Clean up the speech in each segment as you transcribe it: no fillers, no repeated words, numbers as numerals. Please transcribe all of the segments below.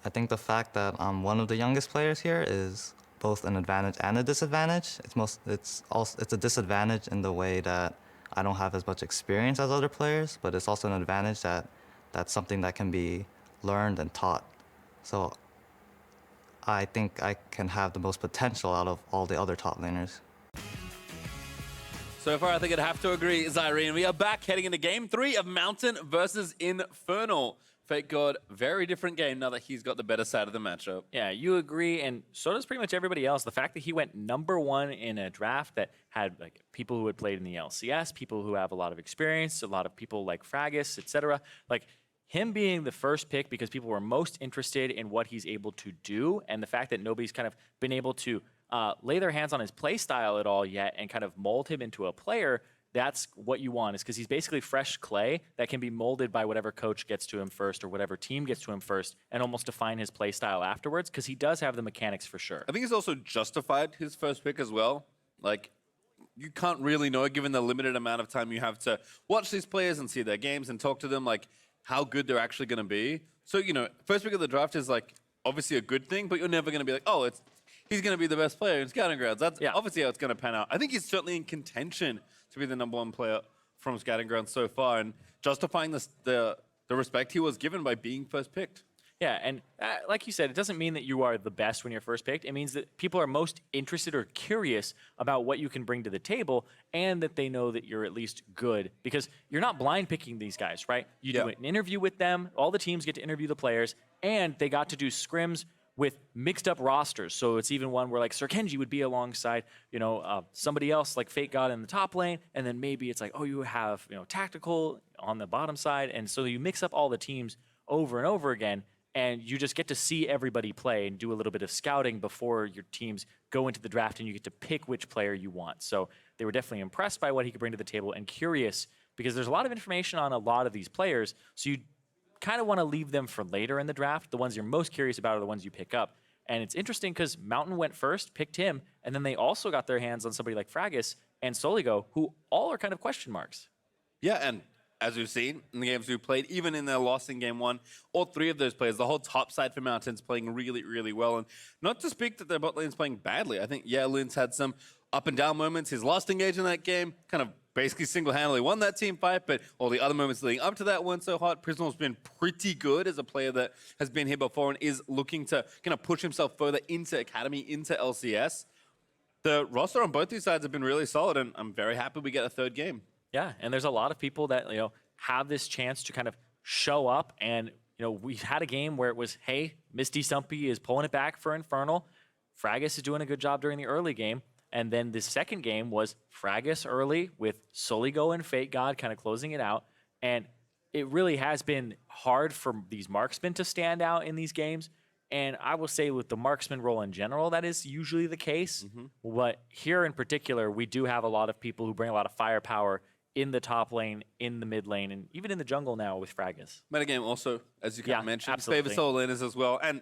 I think the fact that I'm one of the youngest players here is both an advantage and a disadvantage. It's a disadvantage in the way that I don't have as much experience as other players, but it's also an advantage that that's something that can be learned and taught. So I think I can have the most potential out of all the other top laners. So far, I think I'd have to agree, Zyrene. We are back heading into Game 3 of Mountain versus Infernal. FLICKR, very different game now that he's got the better side of the matchup. Yeah, you agree, and so does pretty much everybody else. The fact that he went #1 in a draft that had like people who had played in the LCS, people who have a lot of experience, a lot of people like Fragis, etc. Like him being the first pick because people were most interested in what he's able to do, and the fact that nobody's kind of been able to lay their hands on his play style at all yet and kind of mold him into a player. That's what you want, is because he's basically fresh clay that can be molded by whatever coach gets to him first or whatever team gets to him first and almost define his play style afterwards, because he does have the mechanics for sure. I think he's also justified his first pick as well. Like, you can't really know, given the limited amount of time you have to watch these players and see their games and talk to them, like, how good they're actually going to be. So, you know, first pick of the draft is, like, obviously a good thing, but you're never going to be like, oh, he's going to be the best player in Scouting Grounds. That's obviously how it's going to pan out. I think he's certainly in contention to be the #1 player from Scouting Grounds so far, and justifying the respect he was given by being first picked. Yeah, and like you said, it doesn't mean that you are the best when you're first picked. It means that people are most interested or curious about what you can bring to the table, and that they know that you're at least good, because you're not blind picking these guys, right? You do an interview with them. All the teams get to interview the players, and they got to do scrims with mixed up rosters. So it's even one where like Sir Kenji would be alongside, you know, somebody else like FateGod in the top lane. And then maybe it's like, oh, you have, you know, Tactical on the bottom side. And so you mix up all the teams over and over again, and you just get to see everybody play and do a little bit of scouting before your teams go into the draft, and you get to pick which player you want. So they were definitely impressed by what he could bring to the table and curious, because there's a lot of information on a lot of these players. So you kind of want to leave them for later in the draft. The ones you're most curious about are the ones you pick up. And it's interesting because Mountain went first, picked him, and then they also got their hands on somebody like Fragis and Soligo, who all are kind of question marks. Yeah, and as we've seen in the games we've played, even in their loss in Game 1, all three of those players, the whole top side for Mountain's playing really, really well. And not to speak that their bot lane's playing badly. I think, yeah, Lin's had some up and down moments. His last engage in that game kind of basically single-handedly won that team fight, but all the other moments leading up to that weren't so hot. Prismal's been pretty good as a player that has been here before and is looking to kind of push himself further into Academy, into LCS. The roster on both these sides have been really solid, and I'm very happy we get a third game. Yeah, and there's a lot of people that, you know, have this chance to kind of show up, and, you know, we've had a game where it was, hey, Misty Stumpy is pulling it back for Infernal. Fragis is doing a good job during the early game. And then the second game was Fragis early with Soligo and FateGod kind of closing it out. And it really has been hard for these marksmen to stand out in these games. And I will say with the marksman role in general, that is usually the case. But here in particular, we do have a lot of people who bring a lot of firepower in the top lane, in the mid lane, and even in the jungle now with Fragis. Metagame also, as you kind of mentioned, absolutely. favor solo laners as well. And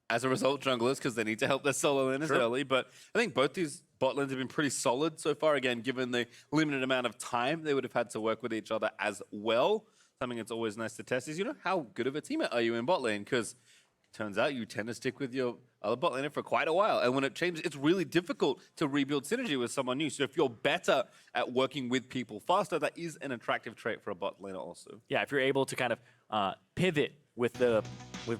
as a result, junglers, because they need to help their solo laners early. But I think both these bot lanes have been pretty solid so far, again, given the limited amount of time they would have had to work with each other as well. Something that's always nice to test is, you know, how good of a teammate are you in bot lane? Because it turns out you tend to stick with your other bot laner for quite a while. And when it changes, it's really difficult to rebuild synergy with someone new. So if you're better at working with people faster, that is an attractive trait for a bot laner also. Yeah, if you're able to kind of pivot with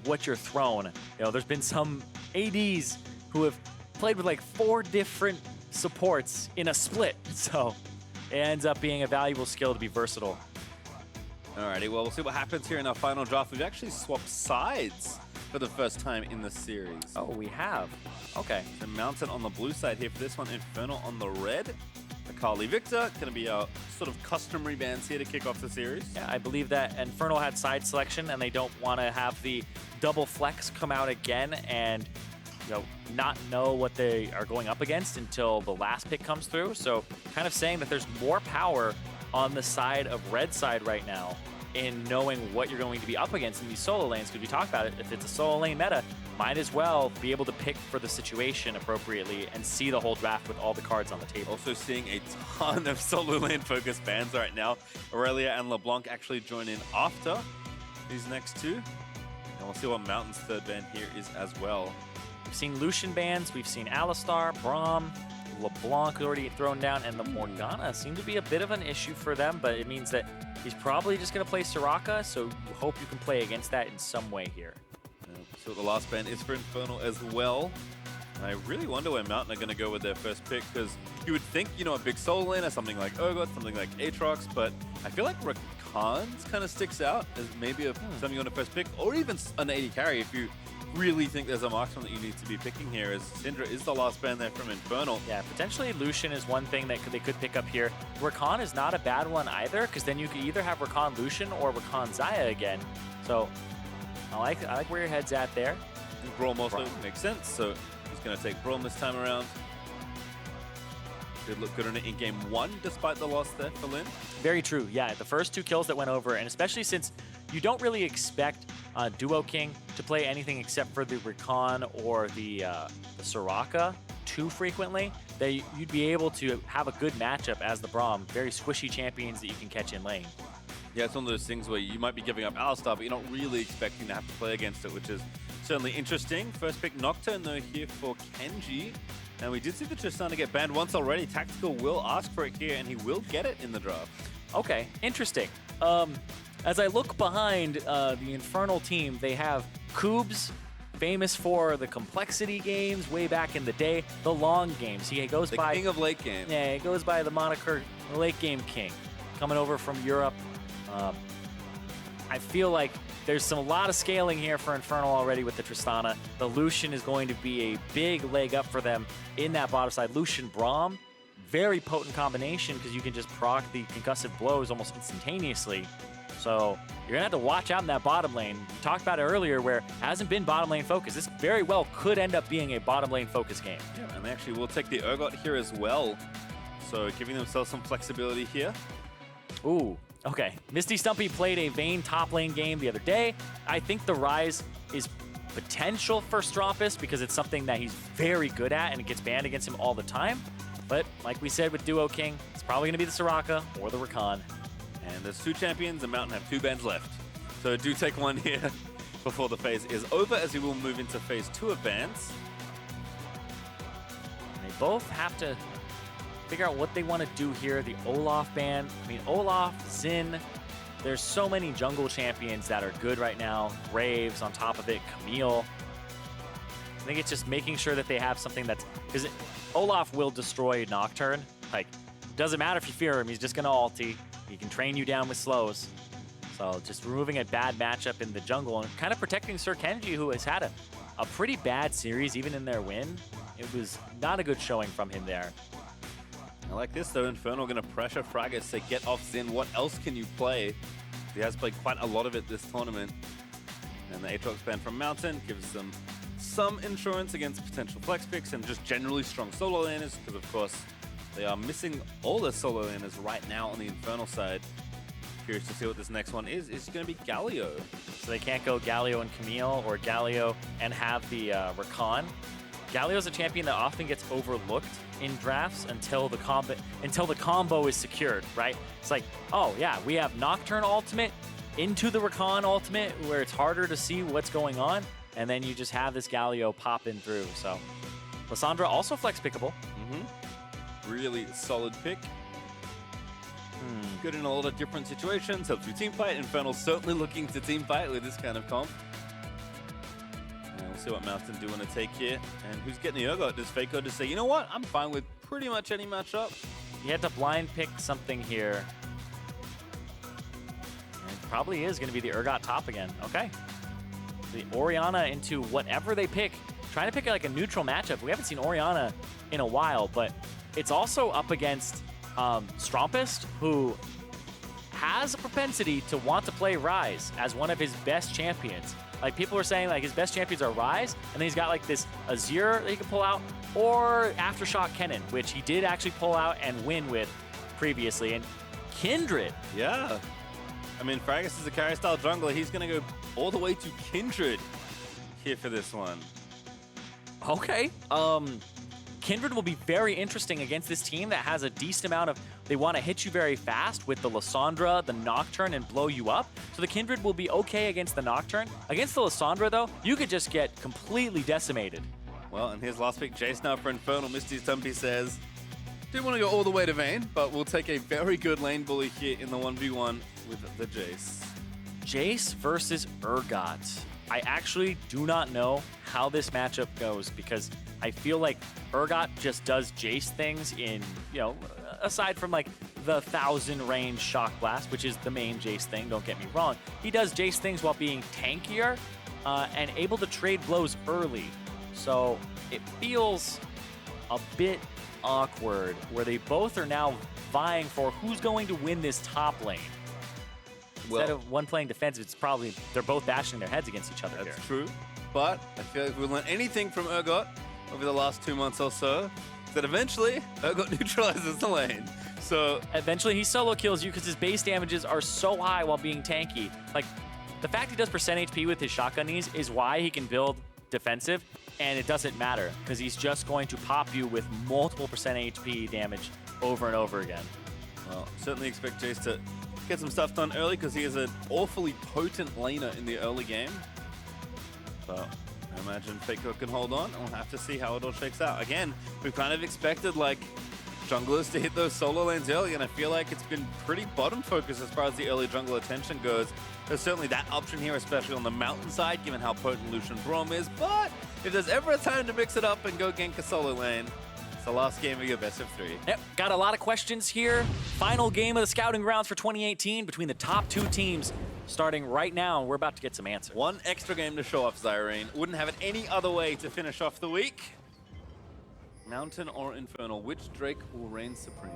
what you're thrown. You know, there's been some ADs who have played with like 4 different supports in a split. So it ends up being a valuable skill to be versatile. Alrighty, well, we'll see what happens here in our final draft. We've actually swapped sides for the first time in the series. Oh, we have. Okay. So Mountain on the blue side here for this one, Infernal on the red. Akali Victor, going to be our sort of customary bands here to kick off the series. Yeah, I believe that Infernal had side selection, and they don't want to have the double flex come out again and, you know, not know what they are going up against until the last pick comes through. So kind of saying that there's more power on the side of red side right now in knowing what you're going to be up against in these solo lanes. Because we talked about it, if it's a solo lane meta, might as well be able to pick for the situation appropriately and see the whole draft with all the cards on the table. Also seeing a ton of solo lane focused bans right now. Aurelia and LeBlanc actually join in after these next two. And we'll see what Mountain's third ban here is as well. We've seen Lucian bans, we've seen Alistar, Braum, LeBlanc already thrown down, and the Morgana seem to be a bit of an issue for them, but it means that he's probably just going to play Soraka, so you hope you can play against that in some way here. So the last ban is for Infernal as well. I really wonder where Mountain are going to go with their first pick, because you would think, you know, a big solo laner, something like Urgot, something like Aatrox, but I feel like Rakan's kind of sticks out as maybe something you want to first pick, or even an AD carry if you really think there's a marksman that you need to be picking here, as Syndra is the last ban there from Infernal. Yeah, potentially Lucian is one thing that they could pick up here. Rakan is not a bad one either, because then you could either have Rakan Lucian or Rakan Xayah again. So I like where your head's at there. And Braum also makes sense, so he's going to take Braum this time around. Did look good on it in game 1, despite the loss there for Lin. Very true, yeah. The first 2 kills that went over, and especially since you don't really expect Duo King to play anything except for the Rakan or the Soraka too frequently, that you'd be able to have a good matchup as the Braum. Very squishy champions that you can catch in lane. Yeah, it's one of those things where you might be giving up Alistar, but you're not really expecting to have to play against it, which is certainly interesting. First pick Nocturne, though, here for Kenji. And we did see the Tristana get banned once already. Tactical will ask for it here, and he will get it in the draft. Okay, interesting. As I look behind the Infernal team, they have Koobs, famous for the complexity games way back in the day, the long games. He goes by the king of late game. Yeah, he goes by the moniker Late Game King, coming over from Europe. I feel like there's a lot of scaling here for Infernal already with the Tristana. The Lucian is going to be a big leg up for them in that bottom side. Lucian Braum, very potent combination because you can just proc the concussive blows almost instantaneously. So you're going to have to watch out in that bottom lane. We talked about it earlier where it hasn't been bottom lane focus. This very well could end up being a bottom lane focus game. Yeah, and they actually will take the Urgot here as well. So giving themselves some flexibility here. Ooh. Okay, Misty Stumpy played a Vayne top lane game the other day. I think the Rise is potential for Strompus because it's something that he's very good at and it gets banned against him all the time. But like we said with Duo King, it's probably going to be the Soraka or the Rakan. And there's 2 champions, and Mountain have 2 bans left. So do take one here before the phase is over, as we will move into phase 2 of bans. And they both have to figure out what they want to do here. The Olaf ban. I mean, Olaf, Xin, there's so many jungle champions that are good right now. Graves on top of it, Camille. I think it's just making sure that they have something that's, because Olaf will destroy Nocturne. Like, doesn't matter if you fear him, he's just going to ulti. He can train you down with slows. So just removing a bad matchup in the jungle and kind of protecting Sir Kenji, who has had a pretty bad series, even in their win. It was not a good showing from him there. I like this, though. Infernal going to pressure Fraggus to get off Xin. What else can you play? He has played quite a lot of it this tournament. And the Aatrox ban from Mountain gives them some insurance against potential flex picks and just generally strong solo laners, because, of course, they are missing all their solo laners right now on the Infernal side. Curious to see what this next one is. It's going to be Galio. So they can't go Galio and Camille or Galio and have the Rakan. Galio's a champion that often gets overlooked in drafts until the combo is secured, right? It's like, oh yeah, we have Nocturne ultimate into the Rakan ultimate where it's harder to see what's going on, and then you just have this Galio popping through. So Lissandra also flex pickable. Really solid pick. Good in a lot of different situations. Helps you team fight. Infernal certainly looking to team fight with this kind of comp. And we'll see what Mountain do want to take here. And who's getting the Urgot? Does Faker just say, you know what? I'm fine with pretty much any matchup. You had to blind pick something here. And it probably is going to be the Urgot top again. Okay. The Orianna into whatever they pick. Trying to pick like a neutral matchup. We haven't seen Orianna in a while, but it's also up against Strompus, who has a propensity to want to play Rise as one of his best champions. Like, people are saying like his best champions are Rise, and then he's got like this Azir that he can pull out, or Aftershock Kennen, which he did actually pull out and win with previously, and Kindred. Yeah. I mean, Fraggus is a carry style jungler. He's going to go all the way to Kindred here for this one. Okay. Kindred will be very interesting against this team that has a decent amount of they want to hit you very fast with the Lissandra, the Nocturne, and blow you up. So the Kindred will be okay against the Nocturne. Against the Lissandra, though, you could just get completely decimated. Well, and here's last pick, Jace now for Infernal. Misty Stumpy says, didn't want to go all the way to Vayne, but we'll take a very good lane bully here in the 1v1 with the Jace. Jace versus Urgot. I actually do not know how this matchup goes because I feel like Urgot just does Jace things in, you know, aside from like the 1000 range Shock Blast, which is the main Jace thing, don't get me wrong. He does Jace things while being tankier and able to trade blows early. So it feels a bit awkward where they both are now vying for who's going to win this top lane. Instead of one playing defensive, it's probably they're both bashing their heads against each other. That's true, but I feel like if we learned anything from Urgot over the last 2 months or so, that eventually Urgot neutralizes the lane. So eventually he solo kills you because his base damages are so high while being tanky. Like the fact he does percent HP with his shotgun knees is why he can build defensive, and it doesn't matter because he's just going to pop you with multiple percent HP damage over and over again. Well, certainly expect Jace to get some stuff done early because he is an awfully potent laner in the early game. So I imagine FLICKR can hold on. We'll have to see how it all shakes out. Again, we've kind of expected like junglers to hit those solo lanes early, and I feel like it's been pretty bottom focused as far as the early jungle attention goes. There's certainly that option here, especially on the mountainside, given how potent Lucian Braum is. But if there's ever a time to mix it up and go gank a solo lane, it's the last game of your best of 3. Yep, got a lot of questions here. Final game of the Scouting Grounds for 2018 between the top 2 teams starting right now, and we're about to get some answers. One extra game to show off, Zyrene. Wouldn't have it any other way to finish off the week. Mountain or Infernal, which Drake will reign supreme?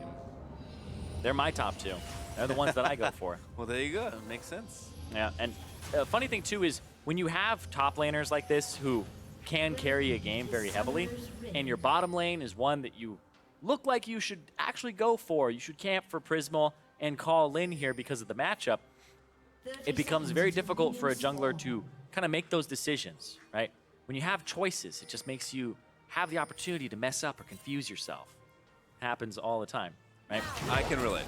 They're my top 2. They're the ones that I go for. Well, there you go. Makes sense. Yeah, and the funny thing too is when you have top laners like this who can carry a game very heavily, and your bottom lane is one that you look like you should actually go for, you should camp for Prismal and call Lin here because of the matchup, it becomes very difficult for a jungler to kind of make those decisions, right? When you have choices, it just makes you have the opportunity to mess up or confuse yourself. It happens all the time, right? I can relate.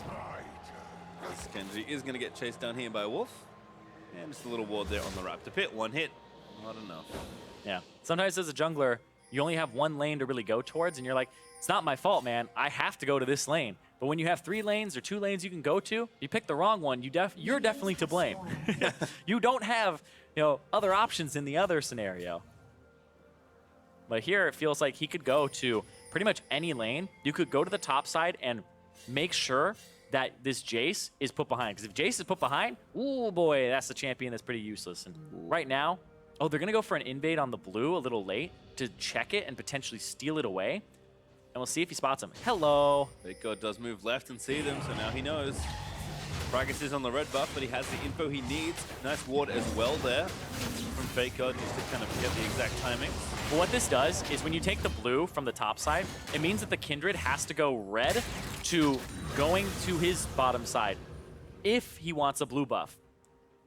As Kenji is going to get chased down here by Wolf. And just a little ward there on the Raptor pit. One hit, not enough. Yeah. Sometimes as a jungler, you only have one lane to really go towards, and you're like, it's not my fault, man. I have to go to this lane. But when you have 3 lanes or 2 lanes you can go to, you pick the wrong one, you're definitely to blame. You don't have, you know, other options in the other scenario. But here it feels like he could go to pretty much any lane. You could go to the top side and make sure that this Jace is put behind. Because if Jace is put behind, ooh boy, that's the champion that's pretty useless. And right now, oh, they're gonna go for an invade on the blue a little late to check it and potentially steal it away. And we'll see if he spots him. Hello. FLICKR does move left and see them, so now he knows. Fragus is on the red buff, but he has the info he needs. Nice ward as well there from FLICKR, just to kind of get the exact timing. Well, what this does is when you take the blue from the top side, it means that the Kindred has to go red to going to his bottom side if he wants a blue buff.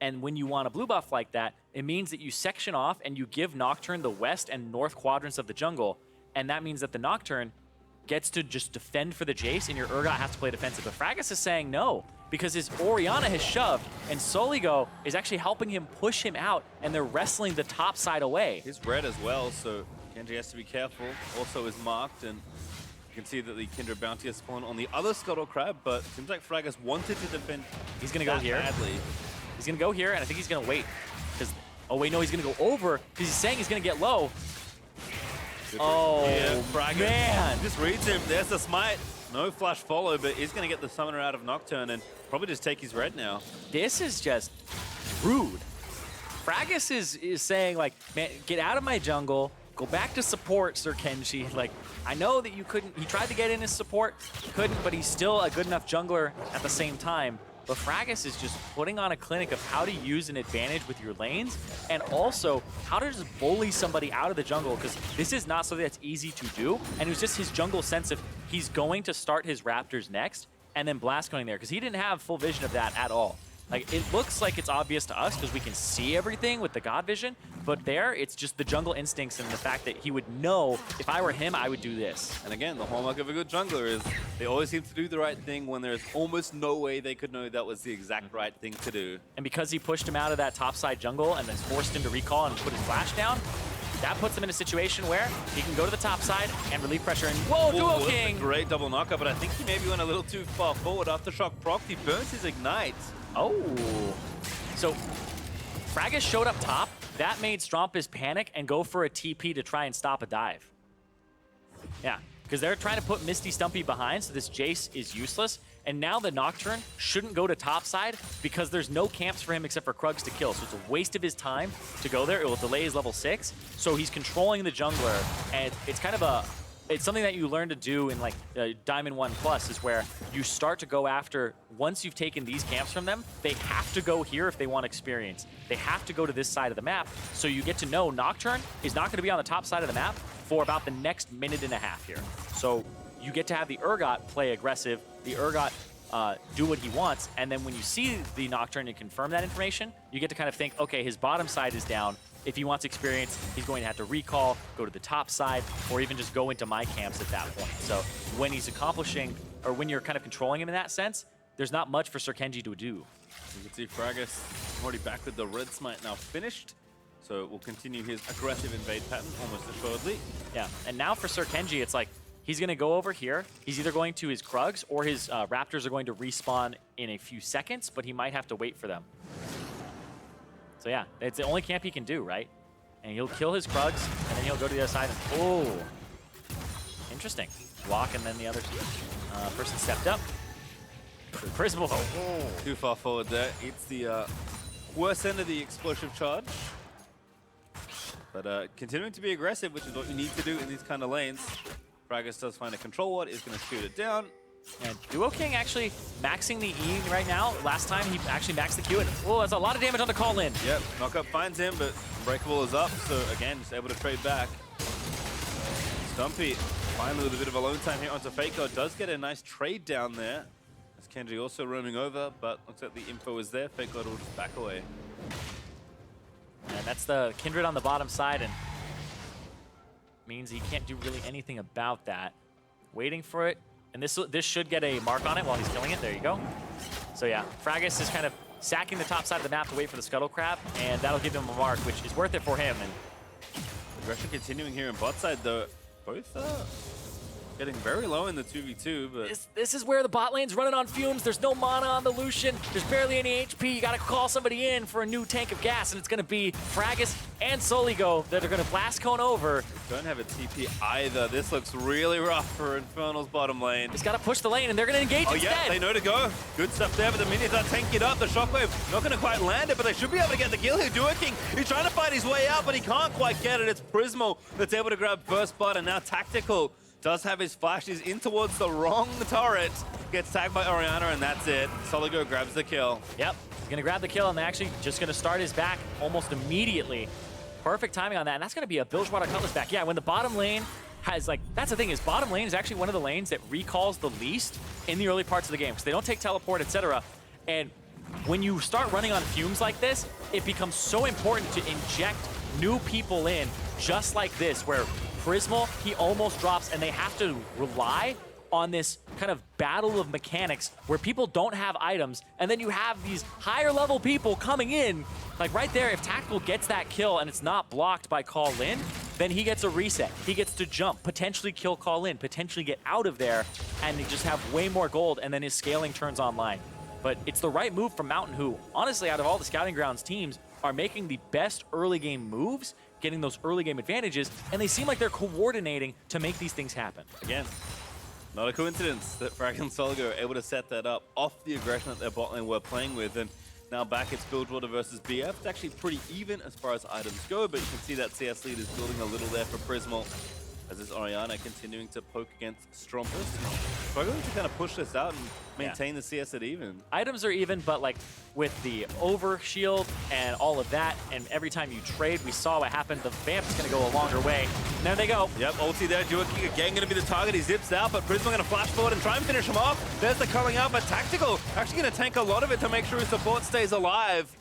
And when you want a blue buff like that, it means that you section off and you give Nocturne the west and north quadrants of the jungle. And that means that the Nocturne gets to just defend for the Jace and your Urgot has to play defensive. But Fragus is saying no, because his Orianna has shoved and Soligo is actually helping him push him out, and they're wrestling the top side away. He's red as well, so Genji has to be careful. Also is marked, and you can see that the Kindred Bounty has spawned on the other Scuttle Crab, but it seems like Fragus wanted to defend. He's gonna go here. Badly. He's gonna go here, and I think he's gonna wait. Because, oh wait, no, he's gonna go over, because he's saying he's gonna get low. Oh, yeah, Fragus man. just reads him. There's the smite. No flash follow, but he's going to get the summoner out of Nocturne and probably just take his red now. This is just rude. Fragus is saying, like, man, get out of my jungle. Go back to support, Sir Kenji. Like, I know that you couldn't. He tried to get in his support. Couldn't, but he's still a good enough jungler at the same time. But Fragus is just putting on a clinic of how to use an advantage with your lanes and also how to just bully somebody out of the jungle, because this is not something that's easy to do. And it was just his jungle sense of he's going to start his Raptors next and then Blast going there, because he didn't have full vision of that at all. Like, it looks like it's obvious to us because we can see everything with the God vision, but there, it's just the jungle instincts and the fact that he would know, if I were him, I would do this. And again, the hallmark of a good jungler is they always seem to do the right thing when there's almost no way they could know that was the exact right thing to do. And because he pushed him out of that topside jungle and then forced him to recall and put his flash down, that puts him in a situation where he can go to the top side and relieve pressure. And whoa, Duo King! Great double knockup, but I think he maybe went a little too far forward. Aftershock proc, he burns his ignite. Oh. So Fraggus showed up top. That made Strompus panic and go for a TP to try and stop a dive. Yeah, because they're trying to put Misty Stumpy behind, so this Jace is useless. And now the Nocturne shouldn't go to top side because there's no camps for him except for Krugs to kill. So it's a waste of his time to go there. It will delay his level 6. So he's controlling the jungler. And it's kind of it's something that you learn to do in like Diamond 1 Plus is where you start to go after, once you've taken these camps from them, they have to go here if they want experience. They have to go to this side of the map. So you get to know Nocturne is not going to be on the top side of the map for about the next minute and a half here. So you get to have the Urgot play aggressive, the Urgot do what he wants, and then when you see the Nocturne and confirm that information, you get to kind of think, okay, his bottom side is down. If he wants experience, he's going to have to recall, go to the top side, or even just go into my camps at that point. So when he's accomplishing, or when you're kind of controlling him in that sense, there's not much for Sir Kenji to do. You can see Fraggus already back with the red smite now finished. So we'll continue his aggressive invade pattern almost assuredly. Yeah, and now for Sir Kenji, it's like, he's going to go over here. He's either going to his Krugs or his Raptors are going to respawn in a few seconds, but he might have to wait for them. So yeah, it's the only camp he can do, right? And he'll kill his Krugs, and then he'll go to the other side. And, oh, interesting. Walk, and then the other person stepped up. Prismal. Oh. Too far forward there. It's the worst end of the explosive charge. But continuing to be aggressive, which is what you need to do in these kind of lanes. Fraggus does find a control ward, is going to shoot it down. And Duo King actually maxing the E right now. Last time he actually maxed the Q, and oh, that's a lot of damage on the call-in. Yep, knockup finds him, but Unbreakable is up, so again, just able to trade back. Stumpy, finally with a bit of alone time here onto FLICKR, does get a nice trade down there. As Kenji also roaming over, but looks like the info is there. FLICKR will just back away. And that's the Kindred on the bottom side, and means he can't do really anything about that. Waiting for it, and this should get a mark on it while he's killing it. There you go. So yeah, Fraggus is kind of sacking the top side of the map to wait for the Scuttle Crab, and that'll give him a mark, which is worth it for him. And aggression continuing here in bot side, though. Both getting very low in the 2v2, but this is where the bot lane's running on fumes. There's no mana on the Lucian. There's barely any HP. You got to call somebody in for a new tank of gas, and it's going to be Fraggus and Soligo that are going to blast cone over. Don't have a TP either. This looks really rough for Infernal's bottom lane. He's got to push the lane, and they're going to engage instead. Yeah, they know to go. Good stuff there, but the minions are tanking it up. The shockwave not going to quite land it, but they should be able to get the kill here. Duo King, he's trying to fight his way out, but he can't quite get it. It's Prismal that's able to grab first blood, and now Tactical does have his flashes in towards the wrong turret. Gets tagged by Orianna, and that's it. Soligo grabs the kill. Yep, he's going to grab the kill, and they're actually just going to start his back almost immediately. Perfect timing on that, and that's going to be a Bilgewater Cutlass back. Yeah, when the bottom lane has, like, that's the thing, is bottom lane is actually one of the lanes that recalls the least in the early parts of the game, because they don't take teleport, etc. And when you start running on fumes like this, it becomes so important to inject new people in, just like this, where Prismal, he almost drops, and they have to rely on this kind of battle of mechanics where people don't have items, and then you have these higher level people coming in. Like right there, if Tactical gets that kill and it's not blocked by Call In, then he gets a reset. He gets to jump, potentially kill Call In, potentially get out of there, and they just have way more gold, and then his scaling turns online. But it's the right move from Mountain, who, honestly, out of all the Scouting Grounds teams, are making the best early game moves, getting those early game advantages, and they seem like they're coordinating to make these things happen. Again, not a coincidence that Frag and Soligo are able to set that up off the aggression that their bot lane were playing with, and now back it's Bilgewater versus BF. It's actually pretty even as far as items go, but you can see that CS lead is building a little there for Prismal. As is Oriana continuing to poke against Strumpus. Struggling to kind of push this out and maintain the CS at even. Items are even, but like with the over shield and all of that, and every time you trade, we saw what happened. The Vamp's going to go a longer way. And there they go. Yep, ulti there. Duo King again going to be the target. He zips out, but Prisma going to flash forward and try and finish him off. There's the calling out, but Tactical actually going to tank a lot of it to make sure his support stays alive.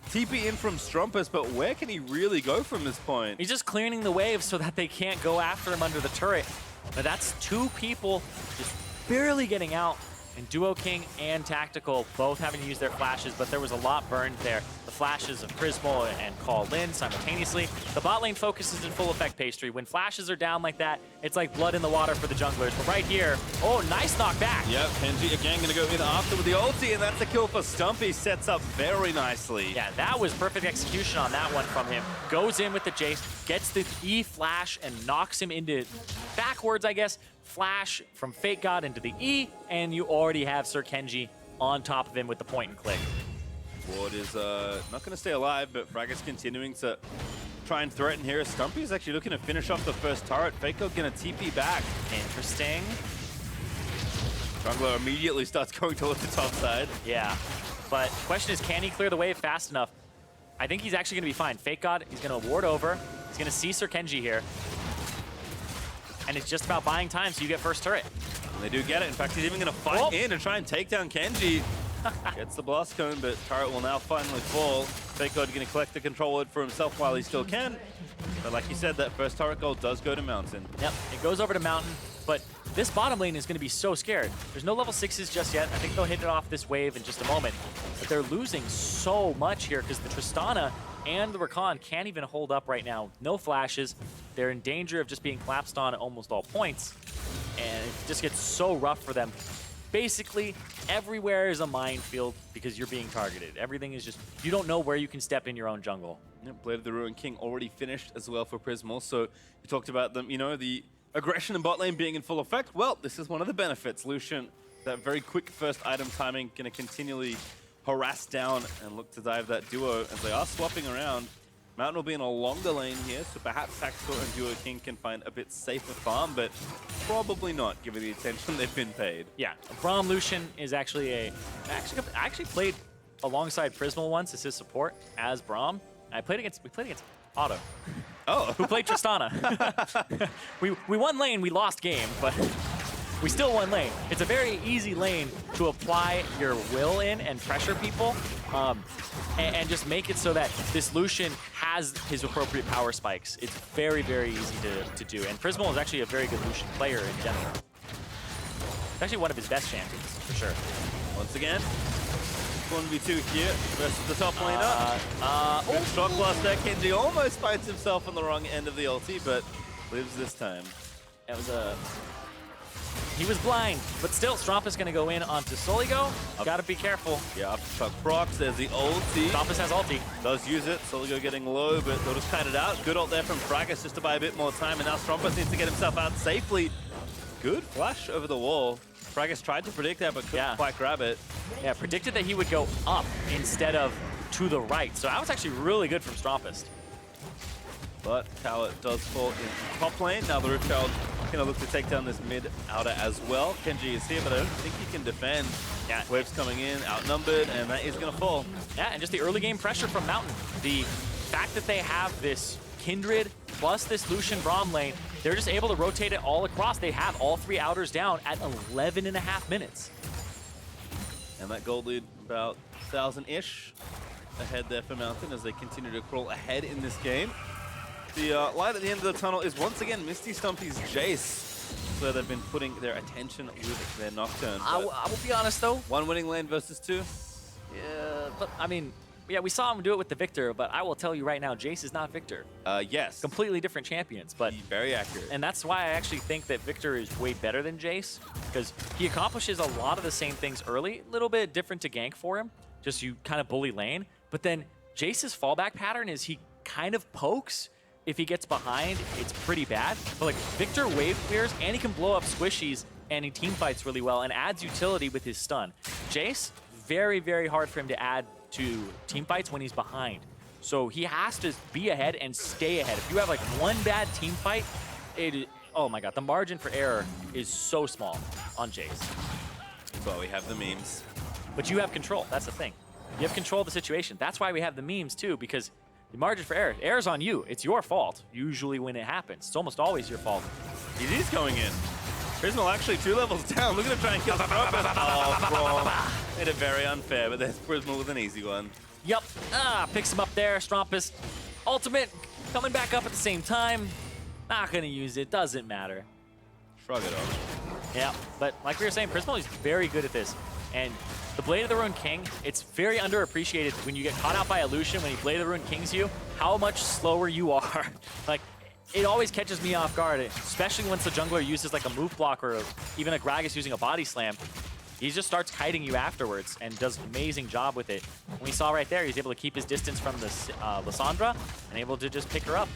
TP in from Strumpus, but where can he really go from this point? He's just clearing the waves so that they can't go after him under the turret. But that's two people just barely getting out. And Duo King and Tactical both having to use their flashes, but there was a lot burned there. The flashes of Prismal and Call Lin simultaneously. The bot lane focuses in full effect Pastry. When flashes are down like that, it's like blood in the water for the junglers. But right here, oh, nice knockback. Yep, Kenji again going to go in after with the ulti, and that's a kill for Stumpy. Sets up very nicely. Yeah, that was perfect execution on that one from him. Goes in with the Jace, gets the E flash, and knocks him into backwards, I guess. Flash from Fake God into the E, and you already have Sir Kenji on top of him with the point and click. Ward is not going to stay alive, but Fragger's continuing to try and threaten here. Stumpy is actually looking to finish off the first turret. Fake God going to TP back. Interesting. Jungler immediately starts going towards the top side. Yeah, but question is, can he clear the wave fast enough? I think he's actually going to be fine. Fake God, he's going to ward over. He's going to see Sir Kenji here. And it's just about buying time so you get first turret. And they do get it. In fact, he's even going to fight in and try and take down Kenji. Gets the blast cone, but turret will now finally fall. Fake God going to collect the control word for himself while he still can. But like you said, that first turret goal does go to Mountain. Yep, it goes over to Mountain, but this bottom lane is going to be so scared. There's no level 6s just yet. I think they'll hit it off this wave in just a moment. But they're losing so much here because the Tristana and the Rakan can't even hold up right now. No flashes. They're in danger of just being collapsed on at almost all points. And it just gets so rough for them. Basically, everywhere is a minefield because you're being targeted. Everything is just, you don't know where you can step in your own jungle. Yep, Blade of the Ruined King already finished as well for Prismal. So you talked about them, you know, the aggression in bot lane being in full effect. Well, this is one of the benefits. Lucian, that very quick first item timing, going to continually harass down and look to dive that duo as they are swapping around. Mountain will be in a longer lane here, so perhaps Tactical and Duo King can find a bit safer farm, but probably not, given the attention they've been paid. Yeah, Braum Lucian is actually I actually played alongside Prismal once as his support as Braum. We played against Otto. Oh. Who played Tristana. we won lane, we lost game, but we still won lane. It's a very easy lane to apply your will in and pressure people, and just make it so that this Lucian has his appropriate power spikes. It's very, very easy to do. And Prismal is actually a very good Lucian player in general. It's actually one of his best champions, for sure. Once again, 1v2 here versus the top laner. Good shock blast there. Kenji almost finds himself on the wrong end of the ulti, but lives this time. That was he was blind, but still, Strumpus going to go in onto Soligo. Got to be careful. Yeah, up to Chuck Procs, there's the ulti. Strumpus has ulti. Does use it. Soligo getting low, but they'll just kite it out. Good ult there from Fraggus just to buy a bit more time, and now Strumpus needs to get himself out safely. Good flash over the wall. Fraggus tried to predict that, but couldn't quite grab it. Yeah, predicted that he would go up instead of to the right. So that was actually really good from Strumpus. But tower does fall in top lane. Now the Rootchild going to look to take down this mid outer as well. Kenji is here, but I don't think he can defend. Yeah. Waves coming in, outnumbered, and that is going to fall. Yeah, and just the early game pressure from Mountain. The fact that they have this Kindred plus this Lucian Braum lane, they're just able to rotate it all across. They have all three outers down at 11.5 minutes. And that gold lead about 1,000-ish ahead there for Mountain as they continue to crawl ahead in this game. The light at the end of the tunnel is once again Misty Stumpy's Jace. So they've been putting their attention with their Nocturne. I will be honest though. One winning lane versus two. Yeah, but I mean, yeah, we saw him do it with the Victor, but I will tell you right now, Jace is not Victor. Yes. Completely different champions, but very accurate. And that's why I actually think that Victor is way better than Jace, because he accomplishes a lot of the same things early, a little bit different to gank for him, just you kind of bully lane, but then Jace's fallback pattern is he kind of pokes. If he gets behind, it's pretty bad. But like Victor wave clears and he can blow up squishies and he team fights really well and adds utility with his stun. Jace, very, very hard for him to add to team fights when he's behind. So he has to be ahead and stay ahead. If you have like one bad team fight, oh my god, the margin for error is so small on Jace. That's why we have the memes. But you have control. That's the thing. You have control of the situation. That's why we have the memes too, because the margin for error's on you. It's your fault. Usually when it happens, it's almost always your fault. It is going in. Prismal actually 2 levels down. Look at him try and kill the Oh, made it very unfair, but there's Prismal with an easy one. Yup. Picks him up there. Strompus ultimate coming back up at the same time. Not gonna use it. Doesn't matter. Shrug it off. Yeah, but like we were saying, Prismal is very good at this. And the Blade of the Ruined King, it's very underappreciated when you get caught out by Illusion, when he Blade of the Ruined Kings you, how much slower you are. Like, it always catches me off guard, especially once the jungler uses like a move block or even a Gragas using a body slam. He just starts kiting you afterwards and does an amazing job with it. And we saw right there, he's able to keep his distance from the Lissandra and able to just pick her up.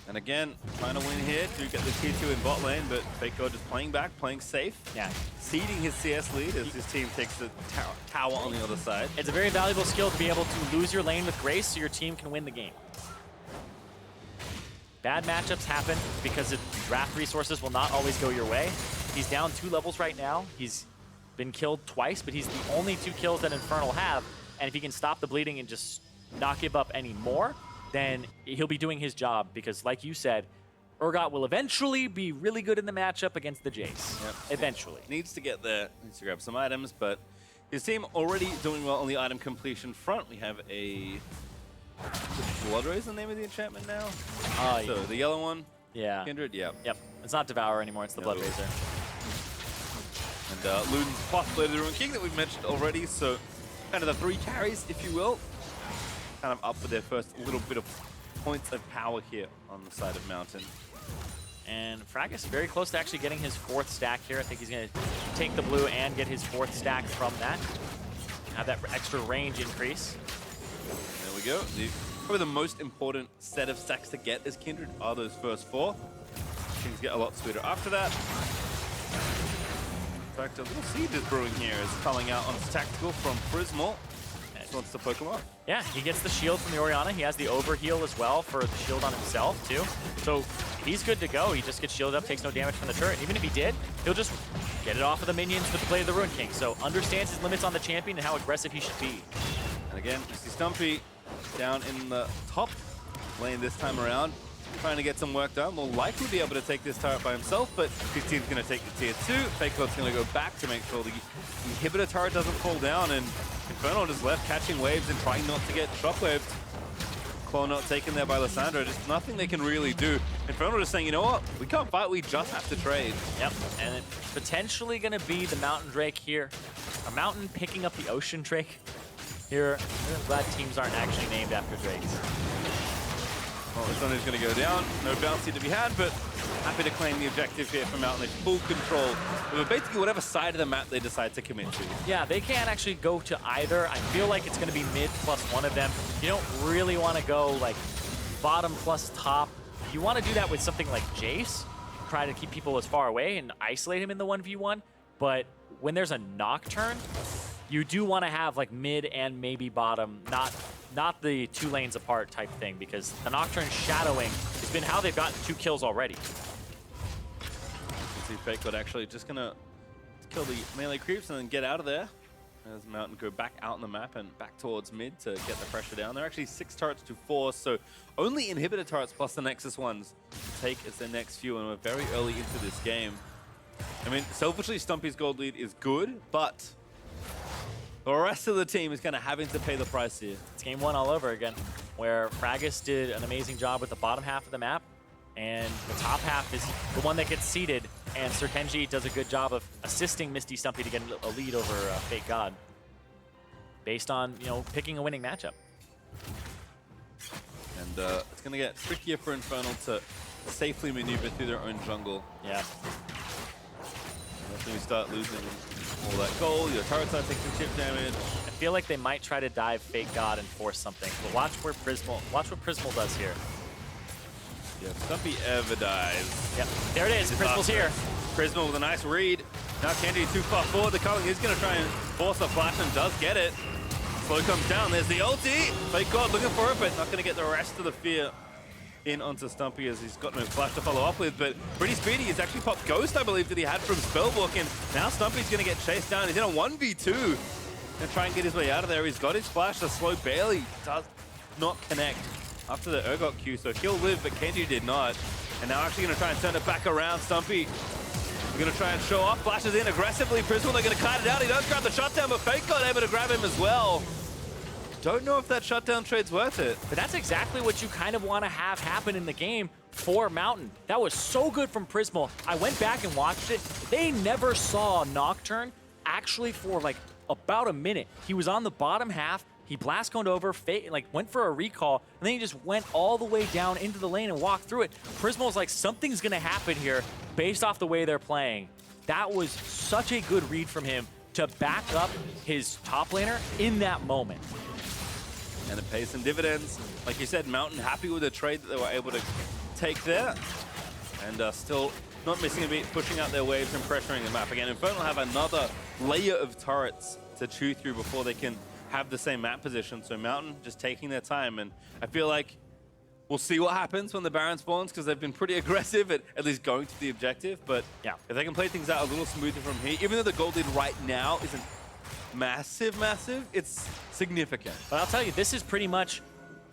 And again, trying to win here to get the T2 in bot lane, but FLICKR just playing back, playing safe. Yeah. Ceding his CS lead as his team takes the tower on the other side. It's a very valuable skill to be able to lose your lane with grace so your team can win the game. Bad matchups happen because the draft resources will not always go your way. He's down 2 levels right now. He's been killed twice, but he's the only 2 kills that Infernal have. And if he can stop the bleeding and just not give up any more, then he'll be doing his job because, like you said, Urgot will eventually be really good in the matchup against the Jace. Yep. Eventually. Needs to get there, needs to grab some items, but his team already doing well on the item completion front. We have a... Blood Ray is the name of the enchantment now? So the yellow one? Yeah. Kindred? Yeah. Yep. It's not Devour anymore, it's the Blood Razor. And Luden's plus Blade of the Ruined King that we've mentioned already, so kind of the 3 carries, if you will. Kind of up for their first little bit of points of power here on the side of Mountain. And Fracus very close to actually getting his 4th stack here. I think he's going to take the blue and get his 4th stack from that. Have that extra range increase. There we go. Probably the most important set of stacks to get as Kindred are those first 4. Things get a lot sweeter after that. In fact, a little siege is brewing here as calling out on his tactical from Prismal. Just wants to poke him off. Yeah, he gets the shield from the Orianna. He has the overheal as well for the shield on himself, too. So he's good to go. He just gets shielded up, takes no damage from the turret. Even if he did, he'll just get it off of the minions with the Blade of the Ruined King. So understands his limits on the champion and how aggressive he should be. And again, you see Stumpy down in the top lane this time around, trying to get some work done. Will likely be able to take this turret by himself, but his team's going to take the tier 2. FLICKR's going to go back to make sure the inhibitor turret doesn't fall down, and Infernal just left catching waves and trying not to get shockwaved. Claw not taken there by Lissandra, just nothing they can really do. Infernal just saying, you know what, we can't fight, we just have to trade. Yep, and it's potentially going to be the Mountain Drake here. A Mountain picking up the Ocean Drake here. I'm glad teams aren't actually named after drakes. Well, this one is going to go down. No bounty to be had, but happy to claim the objective here for Mountain. They have full control over basically whatever side of the map they decide to commit to. Yeah, they can't actually go to either. I feel like it's going to be mid plus one of them. You don't really want to go like bottom plus top. You want to do that with something like Jace. Try to keep people as far away and isolate him in the 1v1. But when there's a Nocturne, you do want to have like mid and maybe bottom, not the 2 lanes apart type thing, because the Nocturne shadowing has been how they've gotten 2 kills already. You see FLICKR actually just gonna kill the melee creeps and then get out of there. As Mountain go back out on the map and back towards mid to get the pressure down. They're actually 6 turrets to 4, so only inhibitor turrets plus the Nexus ones to take as their next few, and we're very early into this game. I mean, selfishly, Stumpy's gold lead is good, but the rest of the team is kind of having to pay the price here. It's game 1 all over again, where Fracus did an amazing job with the bottom half of the map, and the top half is the one that gets seeded, and Serkenji does a good job of assisting Misty Stumpy to get a lead over Fake God, based on, you know, picking a winning matchup. And it's going to get trickier for Infernal to safely maneuver through their own jungle. Yeah. When you start losing all that gold, your turrets are taking chip damage. I feel like they might try to dive Fake God and force something, but watch what Prismal does here. Yeah, if Stumpy ever dies. Yep, there it is. Prismal's here. Prismal with a nice read. Now Candy too far forward. The Culling is going to try and force a flash and does get it. Slow comes down. There's the ulti. Fake God looking for it, but not going to get the rest of the fear in onto Stumpy as he's got no flash to follow up with, but pretty speedy. He's actually popped Ghost, I believe, that he had from Spellbook, and now Stumpy's going to get chased down. He's in a 1v2. Gonna try and get his way out of there. He's got his flash. The slow barely does not connect after the Urgot Q, so he'll live, but Kenji did not. And now actually gonna try and turn it back around. Stumpy, we're gonna try and show off. Flashes in aggressively. Prismal, they're gonna kite it out. He does grab the shutdown, but Fake got able to grab him as well. Don't know if that shutdown trade's worth it. But that's exactly what you kind of want to have happen in the game for Mountain. That was so good from Prismal. I went back and watched it. They never saw Nocturne actually for like about a minute. He was on the bottom half. He blast coned over, went for a recall, and then he just went all the way down into the lane and walked through it. Prismal's like, something's gonna happen here based off the way they're playing. That was such a good read from him to back up his top laner in that moment. And it pays some dividends. Like you said, Mountain happy with the trade that they were able to take there. And still not missing a beat, pushing out their waves and pressuring the map. Again, Infernal have another layer of turrets to chew through before they can have the same map position. So Mountain just taking their time. And I feel like we'll see what happens when the Baron spawns, because they've been pretty aggressive at least going to the objective. But yeah, if they can play things out a little smoother from here, even though the gold lead right now isn't massive, it's significant. But I'll tell you, this is pretty much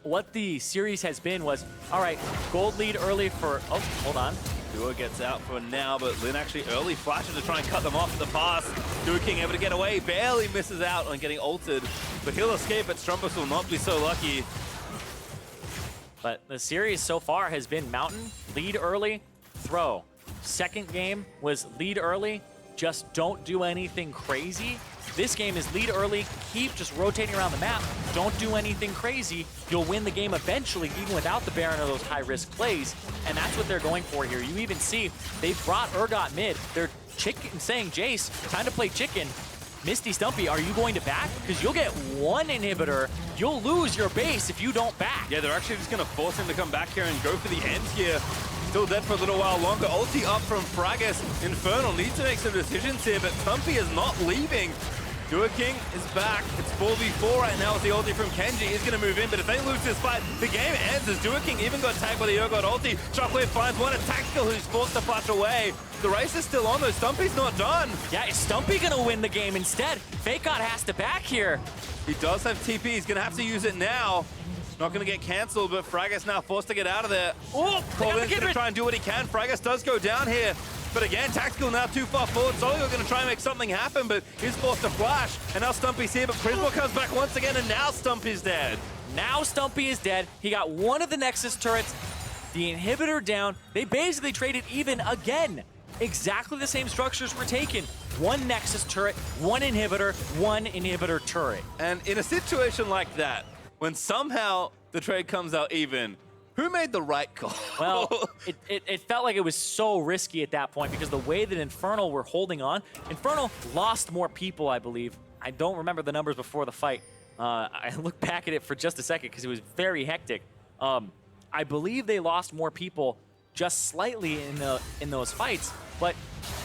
what the series has been was, all right, gold lead early for, oh, hold on. Dua gets out for now, but Lin actually early flashes to try and cut them off at the pass. Dua King able to get away, barely misses out on getting ulted, but he'll escape, but Strumpus will not be so lucky. But the series so far has been Mountain, lead early, throw. Second game was lead early, just don't do anything crazy. This game is lead early, keep just rotating around the map, don't do anything crazy. You'll win the game eventually, even without the Baron or those high-risk plays, and that's what they're going for here. You even see they brought Urgot mid. They're saying, Jace, time to play chicken. Misty Stumpy, are you going to back? Because you'll get one inhibitor. You'll lose your base if you don't back. Yeah, they're actually just going to force him to come back here and go for the end here. Still dead for a little while longer. Ulti up from Fraggus. Infernal needs to make some decisions here, but Stumpy is not leaving. Dua King is back. It's 4v4 right now with the ulti from Kenji. He's going to move in, but if they lose this fight, the game ends as Dua King even got tagged by the Urgot ulti. Shockwave finds one at Tactical, who's forced to flash away. The race is still on, though. Stumpy's not done. Yeah, is Stumpy going to win the game instead? FakeGod has to back here. He does have TP. He's going to have to use it now. Not going to get cancelled, but Fraggus now forced to get out of there. Oh, Corvin's going to try and do what he can. Fraggus does go down here. But again, Tactical now too far forward. Solio going to try and make something happen, but he's forced to flash. And now Stumpy's here, but Prismal comes back once again, and now Stumpy's dead. Now Stumpy is dead. He got one of the Nexus turrets, the inhibitor down. They basically traded even again. Exactly the same structures were taken. One Nexus turret, one inhibitor turret. And in a situation like that, when somehow the trade comes out even, who made the right call? Well, it felt like it was so risky at that point because the way that Infernal were holding on, Infernal lost more people, I believe. I don't remember the numbers before the fight. I looked back at it for just a second because it was very hectic. I believe they lost more people just slightly in those fights, but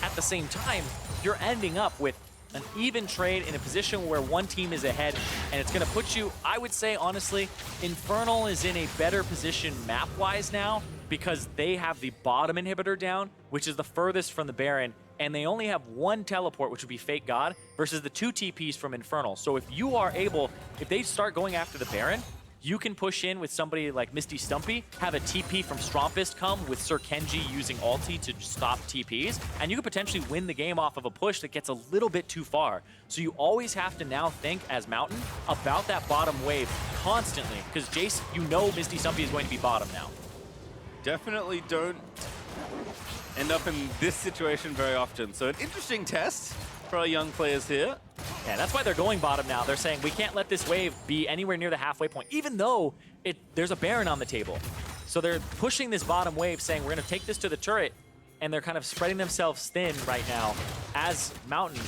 at the same time, you're ending up with an even trade in a position where one team is ahead, and it's going to put you, I would say, honestly, Infernal is in a better position map-wise now because they have the bottom inhibitor down, which is the furthest from the Baron, and they only have one teleport, which would be FakeGod, versus the 2 TPs from Infernal. So if you are able, if they start going after the Baron, you can push in with somebody like Misty Stumpy, have a TP from Strompist come with Sir Kenji using ulti to stop TPs, and you could potentially win the game off of a push that gets a little bit too far. So you always have to now think, as Mountain, about that bottom wave constantly, because Jace, you know Misty Stumpy is going to be bottom now. Definitely don't end up in this situation very often. So an interesting test for our young players here. Yeah, that's why they're going bottom now. They're saying, we can't let this wave be anywhere near the halfway point, even though there's a Baron on the table. So they're pushing this bottom wave, saying, we're going to take this to the turret, and they're kind of spreading themselves thin right now as Mountain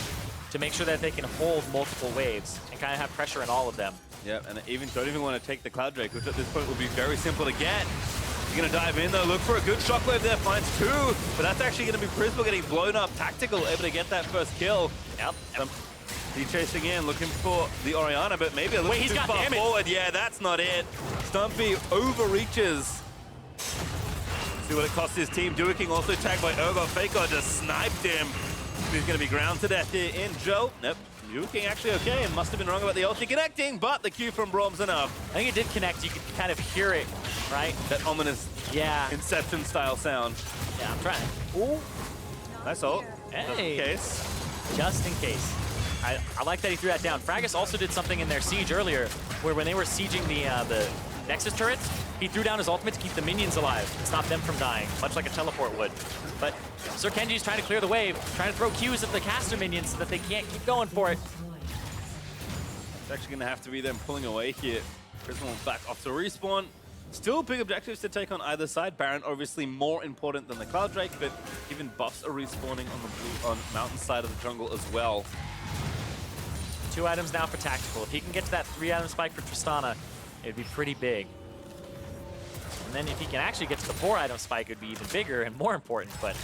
to make sure that they can hold multiple waves and kind of have pressure in all of them. Yeah, and don't even want to take the Cloud Drake, which at this point will be very simple to get. You're going to dive in, though, look for a good shockwave there, finds 2, but that's actually going to be Prismal getting blown up. Tactical able to get that first kill. Yep. He's chasing in, looking for the Orianna, but maybe a little too far forward. Yeah, that's not it. Stumpy overreaches See what it costs his team. Duking also tagged by Urgot. FLICKR just sniped him. He's going to be ground to death here in Joe. Nope. Duking actually okay, and must have been wrong about the ulti connecting, but the Q from Brom's enough. I think it did connect. You could kind of hear it, right? That ominous Inception style sound. Yeah, I'm trying. Ooh. Nice ult. Hey. Just in case. Just in case. I like that he threw that down. Fracus also did something in their siege earlier, where when they were sieging the Nexus turrets, he threw down his ultimate to keep the minions alive, stop them from dying, much like a teleport would. But Sir Kenji's trying to clear the wave, trying to throw Qs at the caster minions so that they can't keep going for it. It's actually going to have to be them pulling away here. Prismal back off to respawn. Still big objectives to take on either side. Baron obviously more important than the Cloud Drake, but even buffs are respawning on the blue, on mountain side of the jungle as well. 2 items now for Tactical. If he can get to that 3-item spike for Tristana, it'd be pretty big. And then if he can actually get to the 4-item spike, it'd be even bigger and more important. But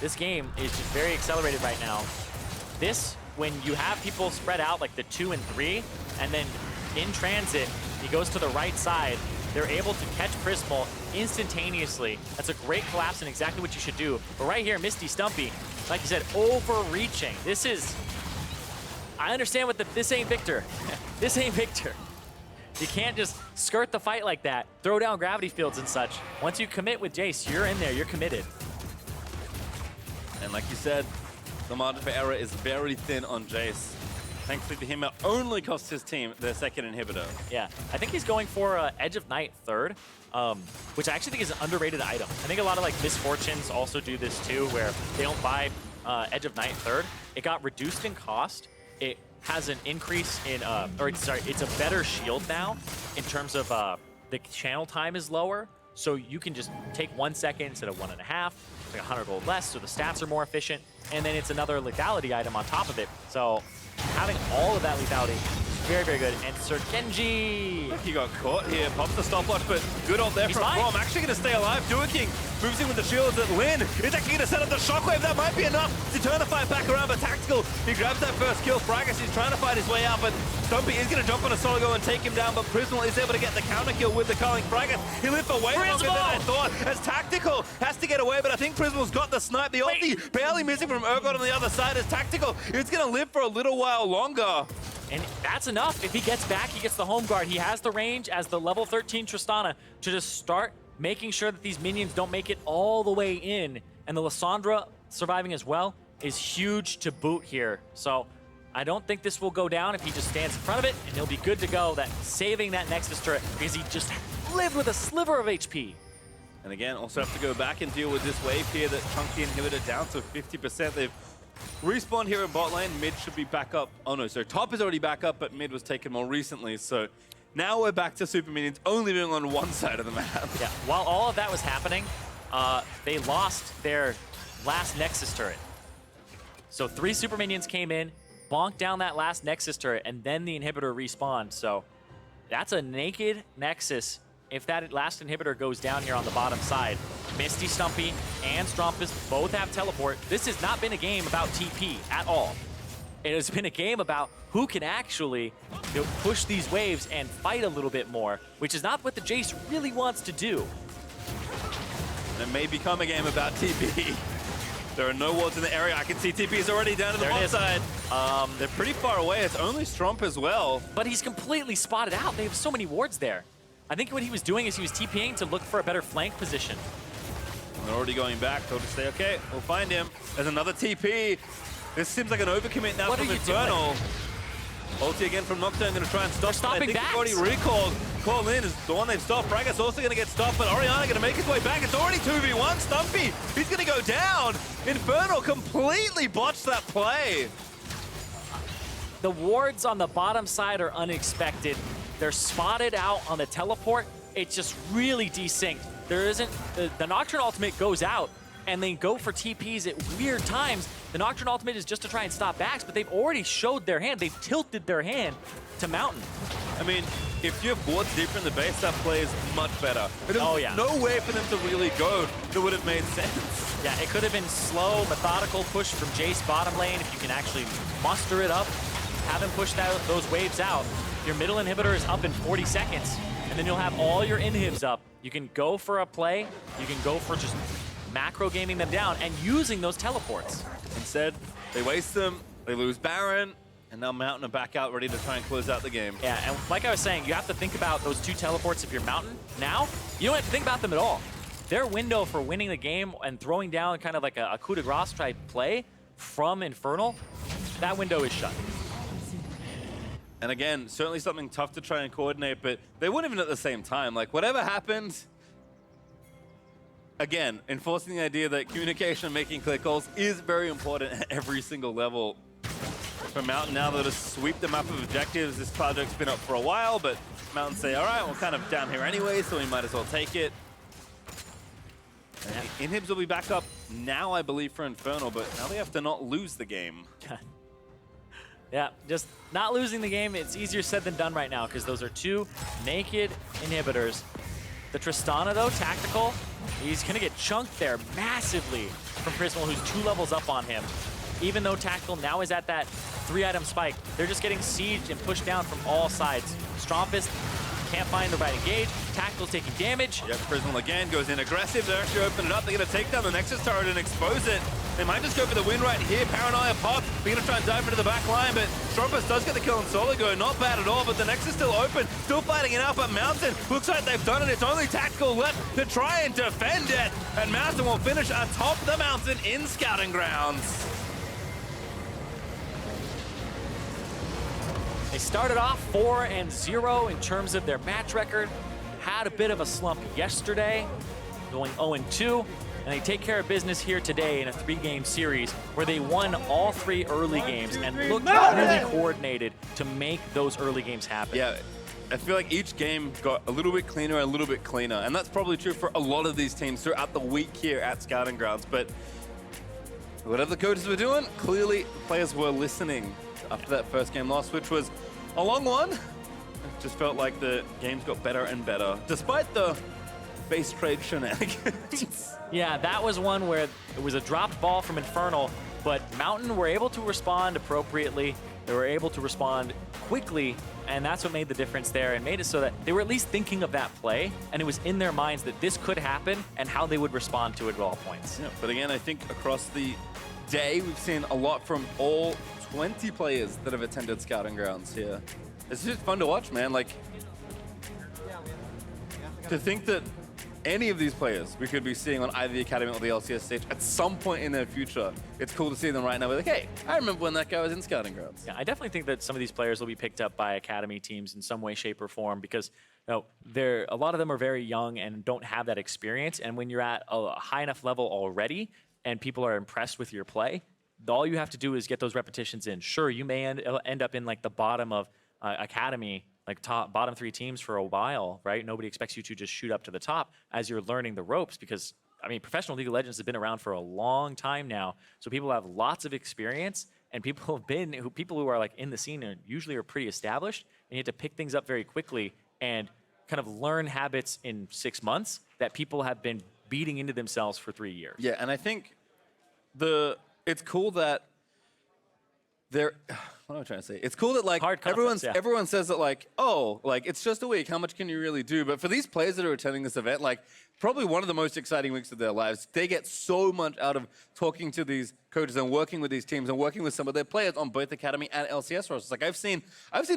this game is just very accelerated right now. This, when you have people spread out like the 2 and 3, and then in transit, he goes to the right side, they're able to catch Prismal instantaneously. That's a great collapse and exactly what you should do. But right here, Misty Stumpy, like you said, overreaching. This is... I understand what this ain't Victor. This ain't Victor. You can't just skirt the fight like that, throw down gravity fields and such. Once you commit with Jace, you're in there, you're committed. And like you said, the margin for error is very thin on Jace. Thankfully for him, it only cost his team their 2nd inhibitor. Yeah, I think he's going for Edge of Night 3rd, which I actually think is an underrated item. I think a lot of like Misfortunes also do this too, where they don't buy Edge of Night 3rd. It got reduced in cost. It has an increase in, it's a better shield now in terms of the channel time is lower. So you can just take 1 second instead of 1.5, it's like 100 gold less, so the stats are more efficient. And then it's another lethality item on top of it. So having all of that lethality is very, very good. And Sir Kenji. He got caught here, pops the stopwatch, but good ult there from Brom. Actually going to stay alive. Duking moves in with the shields at Lin. Is actually going to set up the shockwave. That might be enough to turn the fight back around, but Tactical, he grabs that first kill. Fracus is trying to fight his way out, but Stumpy is going to jump on a solo go and take him down, but Prismal is able to get the counter kill with the culling Fracus. He lived for way longer than I thought, as Tactical has to get away, but I think Prismal's got the snipe. The ulti barely missing from Urgot on the other side, as Tactical is going to live for a little while longer. And that's enough. If he gets back, he gets the home guard. He has the range as the level 13 Tristana to just start making sure that these minions don't make it all the way in. And the Lissandra surviving as well is huge to boot here. So I don't think this will go down if he just stands in front of it, and he'll be good to go, that saving that Nexus turret, because he just lived with a sliver of HP. And again, also have to go back and deal with this wave here that Chunky inhibitor down to 50%. They've respawned here in bot lane. Mid should be back up. Oh no, so top is already back up, but mid was taken more recently. So now we're back to super minions only being on one side of the map. Yeah, while all of that was happening, they lost their last Nexus turret. So 3 super minions came in, bonked down that last Nexus turret, and then the inhibitor respawned. So that's a naked Nexus if that last inhibitor goes down here on the bottom side. Misty, Stumpy, and Strumpus both have teleport. This has not been a game about TP at all. It has been a game about who can actually push these waves and fight a little bit more, which is not what the Jace really wants to do. And it may become a game about TP. There are no wards in the area. I can see TP is already down to the bot side. They're pretty far away. It's only Strump as well. But he's completely spotted out. They have so many wards there. I think what he was doing is he was TPing to look for a better flank position. They're already going back. Told to say, okay, we'll find him. There's another TP. This seems like an overcommit now from Infernal. Ulti again from Nocturne, going to try and stop. Stopping I think backs. Already recalled. Call in is the one they've stopped. Fracus also going to get stopped, but Oriana going to make his way back. It's already 2v1. Stumpy, he's going to go down. Infernal completely botched that play. The wards on the bottom side are unexpected. They're spotted out on the teleport. It's just really desynced. There isn't, the Nocturne ultimate goes out and they go for TPs at weird times. The Nocturne ultimate is just to try and stop backs, but they've already showed their hand. They've tilted their hand to Mountain. I mean, if you have wards deeper in the base, that play is much better. There's no way for them to really go that would have made sense. Yeah, it could have been slow, methodical push from Jace bottom lane if you can actually muster it up, have him push those waves out. Your middle inhibitor is up in 40 seconds, and then you'll have all your inhibs up. You can go for a play. You can go for just macro gaming them down and using those teleports. Instead, they waste them, they lose Baron, and now Mountain are back out ready to try and close out the game. Yeah, and like I was saying, you have to think about those 2 teleports if you're Mountain. Now, you don't have to think about them at all. Their window for winning the game and throwing down kind of like a coup de grace type play from Infernal, that window is shut. And again, certainly something tough to try and coordinate, but they weren't even at the same time. Like, whatever happened, again, enforcing the idea that communication and making clear calls is very important at every single level. For Mountain now, they'll just sweep the map of objectives. This project's been up for a while, but Mountain say, all right, we're kind of down here anyway, so we might as well take it. Inhibs will be back up now, I believe, for Infernal, but now they have to not lose the game. Yeah, just not losing the game, it's easier said than done right now because those are 2 naked inhibitors. The Tristana, though, tactical, he's going to get chunked there massively from Prismal, who's 2 levels up on him. Even though Tactical now is at that 3-item spike, they're just getting sieged and pushed down from all sides. Strompist can't find the right engage. Tactical's taking damage. Yep, Prismal again goes in aggressive. They're actually open it up. They're going to take down the Nexus turret and expose it. They might just go for the win right here. Paranoia pop. They're going to try and dive into the back line, but Strompist does get the kill on Solo Go. Not bad at all, but the Nexus still open. Still fighting it out, but Mountain looks like they've done it. It's only Tactical left to try and defend it. And Mountain will finish atop the mountain in Scouting Grounds. They started off 4-0 in terms of their match record. Had a bit of a slump yesterday, going 0-2. And they take care of business here today in a 3-game series where they won all 3 early games and looked really coordinated to make those early games happen. Yeah, I feel like each game got a little bit cleaner and a little bit cleaner. And that's probably true for a lot of these teams throughout the week here at Scouting Grounds. But whatever the coaches were doing, clearly the players were listening after that first game loss, which was a long one. It just felt like the games got better and better, despite the base trade shenanigans. Yeah, that was one where it was a dropped ball from Infernal, but Mountain were able to respond appropriately. They were able to respond quickly, and that's what made the difference there and made it so that they were at least thinking of that play, and it was in their minds that this could happen and how they would respond to it at all points. Yeah, but again, I think across the day, we've seen a lot from all 20 players that have attended Scouting Grounds here. It's just fun to watch, man. Like, to think that any of these players we could be seeing on either the Academy or the LCS stage at some point in their future, it's cool to see them right now. We're like, hey, I remember when that guy was in Scouting Grounds. Yeah, I definitely think that some of these players will be picked up by Academy teams in some way, shape, or form because a lot of them are very young and don't have that experience. And when you're at a high enough level already and people are impressed with your play, all you have to do is get those repetitions in. Sure, you may end up in like the bottom of Academy, like bottom 3 teams for a while, right? Nobody expects you to just shoot up to the top as you're learning the ropes because, I mean, professional League of Legends has been around for a long time now. So people have lots of experience and people who are like in the scene usually are pretty established, and you have to pick things up very quickly and kind of learn habits in 6 months that people have been beating into themselves for 3 years. Yeah, and I think it's cool that what am I trying to say? It's cool that like everyone says that like, oh, like it's just a week. How much can you really do? But for these players that are attending this event, like probably one of the most exciting weeks of their lives. They get so much out of talking to these coaches and working with these teams and working with some of their players on both Academy and LCS rosters. Like I've seen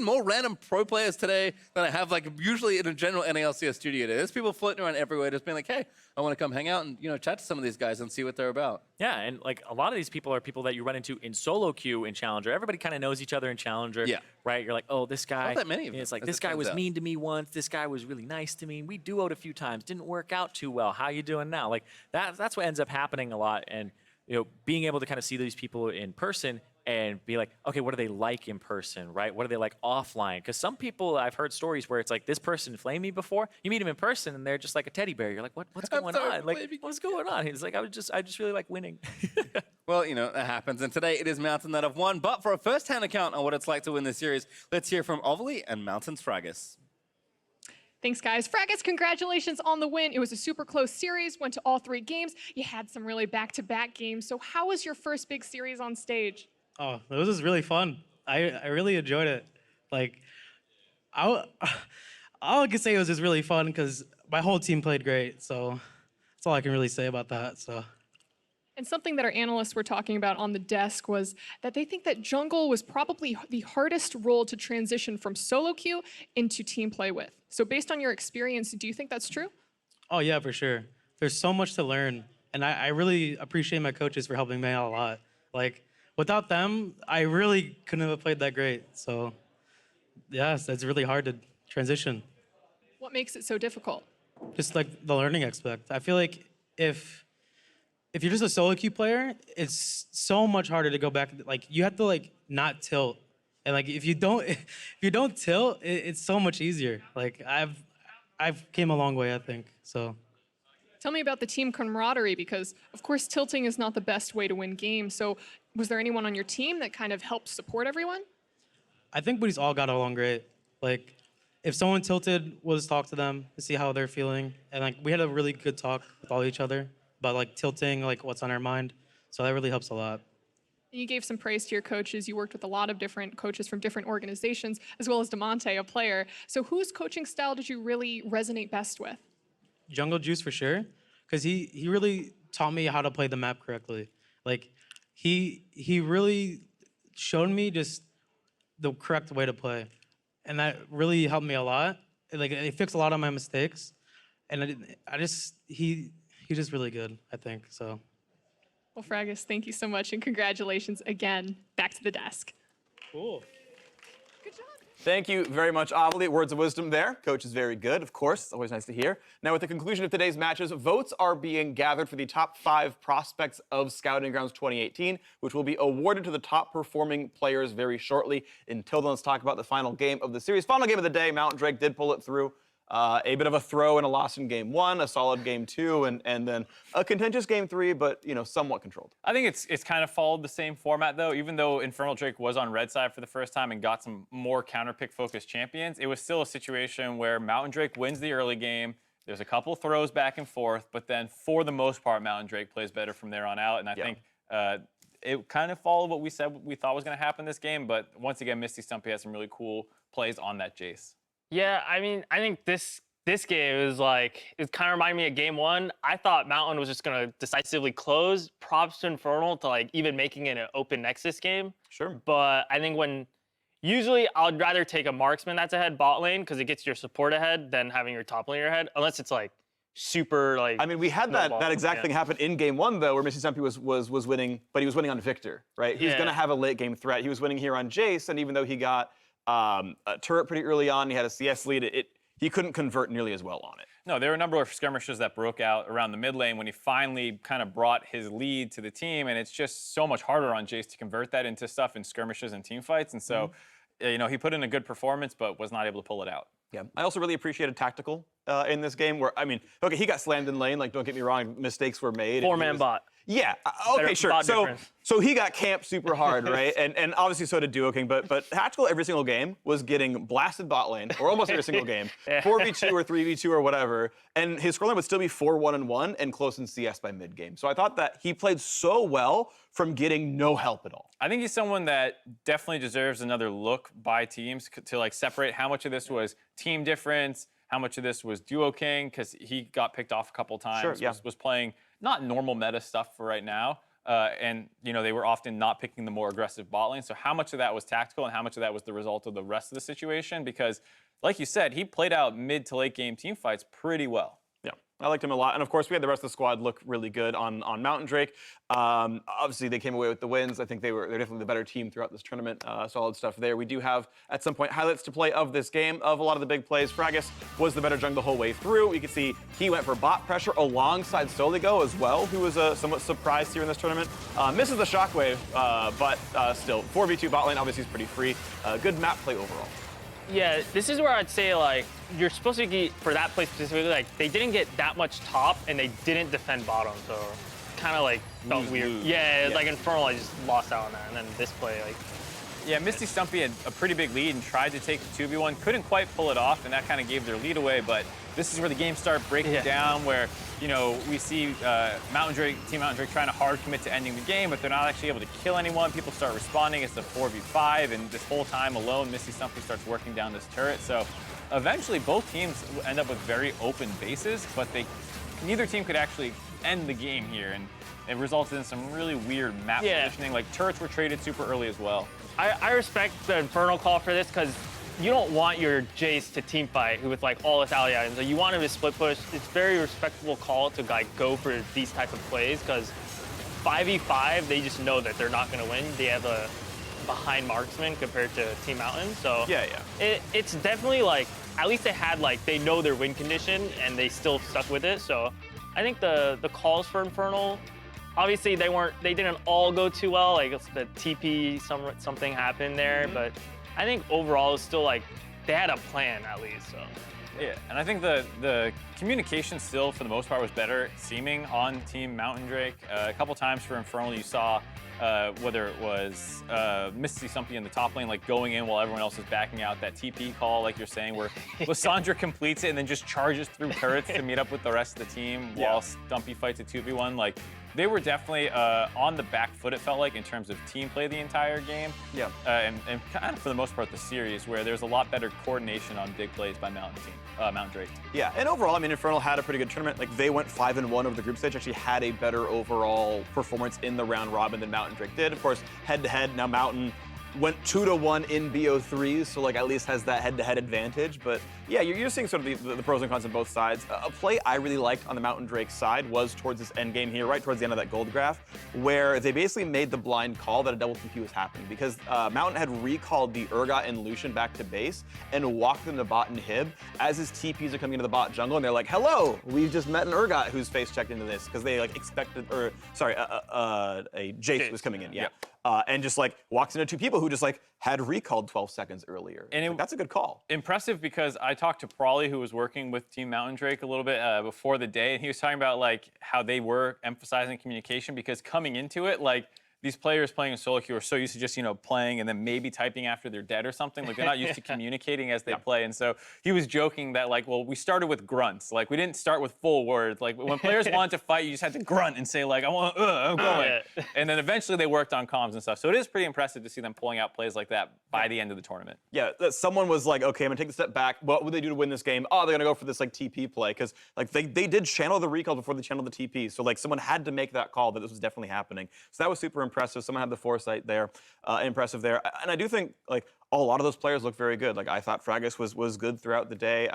more random pro players today than I have like usually in a general NALCS studio day. There's people floating around everywhere just being like, hey, I want to come hang out and chat to some of these guys and see what they're about. Yeah, and like a lot of these people are people that you run into in solo queue in Challenger. Everybody kind of knows each other in Challenger. Yeah. Right? You're like, oh, this guy. Not that many of them. It's like this guy was mean to me once. This guy was really nice to me. We duoed a few times. Didn't work out too well. How you doing now? Like that's what ends up happening a lot. And being able to kind of see these people in person and be like, okay, what are they like in person, right? What are they like offline? Because some people, I've heard stories where it's like, this person flamed me before. You meet them in person and they're just like a teddy bear. You're like, what's going on? Like, what's going on? He's like, I just really like winning. Well, that happens. And today it is Mountain that have won. But for a first-hand account on what it's like to win this series, let's hear from Ovally and Mountain's Fragus. Thanks, guys. Fragus, congratulations on the win. It was a super close series, went to all 3 games. You had some really back-to-back games. So how was your first big series on stage? Oh, it was just really fun. I really enjoyed it. Like, I can say it was just really fun because my whole team played great, so that's all I can really say about that. So. And something that our analysts were talking about on the desk was that they think that jungle was probably the hardest role to transition from solo queue into team play with. So based on your experience, do you think that's true? Oh yeah, for sure. There's so much to learn, and I really appreciate my coaches for helping me out a lot. Like without them, I really couldn't have played that great. So yes, it's really hard to transition. What makes it so difficult? Just like the learning aspect. I feel like if you're just a solo queue player, it's so much harder to go back. Like you have to like not tilt, and like if you don't if you don't tilt, it's so much easier. Like I've came a long way, I think. So. Tell me about the team camaraderie, because of course tilting is not the best way to win games. So was there anyone on your team that kind of helped support everyone? I think we just all got along great. Like, if someone tilted, we'll just talk to them to see how they're feeling. And like, we had a really good talk with all each other about like tilting, like what's on our mind. So that really helps a lot. You gave some praise to your coaches. You worked with a lot of different coaches from different organizations, as well as DeMonte, a player. So whose coaching style did you really resonate best with? Jungle Juice for sure, because he really taught me how to play the map correctly. Like, he really showed me just the correct way to play. And that really helped me a lot. Like, it fixed a lot of my mistakes. And he's just really good, I think, so. Well, Fragis, thank you so much, and congratulations again. Back to the desk. Cool. Good job. Thank you very much, Amelie. Words of wisdom there. Coach is very good, of course. It's always nice to hear. Now, with the conclusion of today's matches, votes are being gathered for the top 5 prospects of Scouting Grounds 2018, which will be awarded to the top performing players very shortly. Until then, let's talk about the final game of the series. Final game of the day, Mountain Drake did pull it through. A bit of a throw and a loss in game 1, a solid game 2, and then a contentious game 3, but somewhat controlled. I think it's kind of followed the same format though. Even though Infernal Drake was on red side for the first time and got some more counter pick focused champions, it was still a situation where Mountain Drake wins the early game. There's a couple throws back and forth, but then for the most part, Mountain Drake plays better from there on out. And I think it kind of followed what we said we thought was going to happen this game. But once again, Misty Stumpy had some really cool plays on that Jace. Yeah, I mean, I think this game is like, it kind of reminded me of game 1. I thought Mountain was just going to decisively close. Props to Infernal to like even making it an open Nexus game. Sure. But I think usually I'd rather take a marksman that's ahead bot lane because it gets your support ahead than having your top laner ahead, unless it's like super like. I mean, we had that exact thing happen in game 1 though, where Misty Stumpy was winning, but he was winning on Victor, right? He was going to have a late game threat. He was winning here on Jace, and even though he got a turret pretty early on, he had a CS lead, he couldn't convert nearly as well on it. No, there were a number of skirmishes that broke out around the mid lane when he finally kind of brought his lead to the team, and it's just so much harder on Jace to convert that into stuff in skirmishes and team fights, and so he put in a good performance but was not able to pull it out. Yeah, I also really appreciated tactical in this game where, I mean, okay, he got slammed in lane, like, don't get me wrong, mistakes were made. 4-man bot. Yeah, okay, sure. So he got camped super hard, right? And obviously so did Duo King, but Tactical every single game was getting blasted bot lane, or almost every single game, 4v2 or 3v2 or whatever, and his scoreline would still be 4-1-1 and close in CS by mid-game. So I thought that he played so well from getting no help at all. I think he's someone that definitely deserves another look by teams to like separate how much of this was team difference, how much of this was Duo King, because he got picked off a couple times, Sure, yeah. was playing not normal meta stuff for right now. And they were often not picking the more aggressive bot lane. So how much of that was tactical and how much of that was the result of the rest of the situation? Because like you said, he played out mid to late game team fights pretty well. Yeah, I liked him a lot. And of course, we had the rest of the squad look really good on Mountain Drake. Obviously, they came away with the wins. I think they're definitely the better team throughout this tournament. Solid stuff there. We do have, at some point, highlights to play of this game, of a lot of the big plays. Fragis was the better jungle the whole way through. You can see he went for bot pressure alongside Soligo as well, who was somewhat surprised here in this tournament. Misses the shockwave, but still, 4v2 bot lane obviously is pretty free. Good map play overall. Yeah, this is where I'd say, like, you're supposed to get, for that play specifically, like, they didn't get that much top, and they didn't defend bottom, so kind of, like, felt weird. Yeah, like, Infernal, I just lost out on that, and then this play, like... Yeah, Misty Stumpy had a pretty big lead and tried to take the 2v1, couldn't quite pull it off, and that kind of gave their lead away, but this is where the game started breaking down, where, we see Team Mountain Drake trying to hard commit to ending the game, but they're not actually able to kill anyone. People start responding. It's a 4v5, and this whole time alone, Misty Stumpy starts working down this turret. So eventually both teams end up with very open bases, but neither team could actually end the game here, and it resulted in some really weird map positioning. Like turrets were traded super early as well. I respect the Infernal call for this because you don't want your Jace to team fight with like all his ally items. Like, you want him to split push. It's a very respectable call to like go for these type of plays because 5v5, they just know that they're not going to win. They have a behind marksman compared to Team Mountain. So it's definitely like, at least they know their win condition and they still stuck with it. So I think the calls for Infernal, obviously they didn't all go too well. Like the TP, something happened there, but I think overall it's still like they had a plan at least. So. Yeah, and I think the communication still, for the most part, was better seeming on Team Mountain Drake. A couple times for Infernal, you saw whether it was Misty Stumpy in the top lane, like going in while everyone else is backing out, that TP call, like you're saying, where Lysandra completes it and then just charges through turrets to meet up with the rest of the team while Stumpy fights a 2v1. Like, they were definitely on the back foot, it felt like, in terms of team play the entire game. Yeah. And kind of for the most part, the series, where there's a lot better coordination on big plays by Mountain Drake. Yeah, and overall, I mean, Infernal had a pretty good tournament. Like, they went 5-1 over the group stage, actually had a better overall performance in the round robin than Mountain Drake did. Of course, head-to-head, now Mountain went 2-1 in BO3, so like at least has that head-to-head advantage. But yeah, you're seeing sort of the pros and cons on both sides. A play I really liked on the Mountain Drake side was towards this end game here, right towards the end of that gold graph, where they basically made the blind call that a double TP was happening because Mountain had recalled the Urgot and Lucian back to base and walked them to bot and Hib as his TPs are coming into the bot jungle, and they're like, hello, we've just met an Urgot who's face checked into this, because they like expected, or sorry, a Jace was coming in, and just like walks into two people who just like had recalled 12 seconds earlier. And that's a good call. Impressive, because I talked to Prawley, who was working with Team Mountain Drake a little bit before the day, and he was talking about like how they were emphasizing communication, because coming into it, like, these players playing in solo queue are so used to just, playing and then maybe typing after they're dead or something. Like, they're not used to communicating as they play. And so he was joking that, like, well, we started with grunts. Like, we didn't start with full words. Like, when players wanted to fight, you just had to grunt and say, like, I'm going. And then eventually they worked on comms and stuff. So it is pretty impressive to see them pulling out plays like that by the end of the tournament. Yeah, someone was like, okay, I'm gonna take a step back. What would they do to win this game? Oh, they're gonna go for this like TP play, because like they did channel the recall before they channeled the TP. So like someone had to make that call that this was definitely happening. So that was super impressive. Someone had the foresight there, impressive there. And I do think like a lot of those players look very good. Like, I thought Fragus was good throughout the day.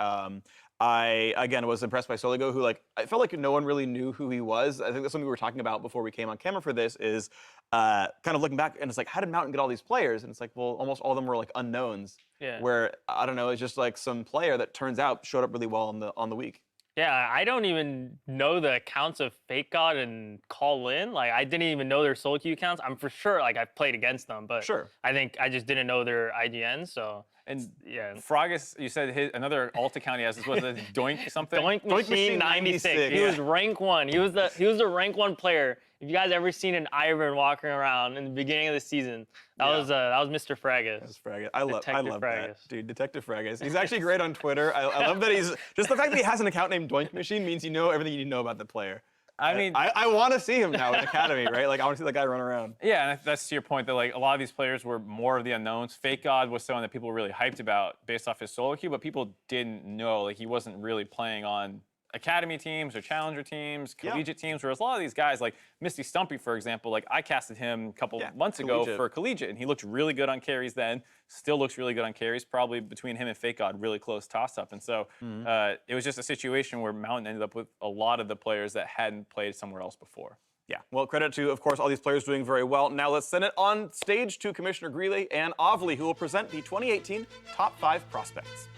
I, again, was impressed by Soligo, who, like, I felt like no one really knew who he was. I think that's something we were talking about before we came on camera for this, is kind of looking back, and it's like, how did Mountain get all these players? And it's like, well, almost all of them were, like, unknowns. Yeah. Where, I don't know, it's just, like, some player that turns out showed up really well on the week. Yeah, I don't even know the accounts of Fake God and Call In. Like, I didn't even know their solo queue accounts. I'm for sure, like, I've played against them, but I think I just didn't know their IGN, so. And yeah, Fragus, you said another alt account he has was a Doink something? Doink Machine 96. He was rank 1. He was the rank 1 player. If you guys ever seen an Ivern walking around in the beginning of the season, that was Mr. Fragus. That's Fragus. I love that, dude. Detective Fragus. He's actually great on Twitter. I love that he's just the fact that he has an account named Doink Machine means you know everything you need to know about the player. I mean, I want to see him now in Academy, right? Like, I want to see that guy run around. Yeah, and that's to your point that, like, a lot of these players were more of the unknowns. Fake God was someone that people were really hyped about based off his solo queue, but people didn't know. Like, he wasn't really playing on Academy teams or Challenger teams, collegiate teams, whereas a lot of these guys, like Misty Stumpy, for example, like, I casted him a couple months ago for collegiate, and he looked really good on carries then, still looks really good on carries, probably between him and Fake God, really close toss-up. And so it was just a situation where Mountain ended up with a lot of the players that hadn't played somewhere else before. Yeah, well, credit to, of course, all these players doing very well. Now let's send it on stage to Commissioner Greeley and Ovley, who will present the 2018 Top 5 Prospects.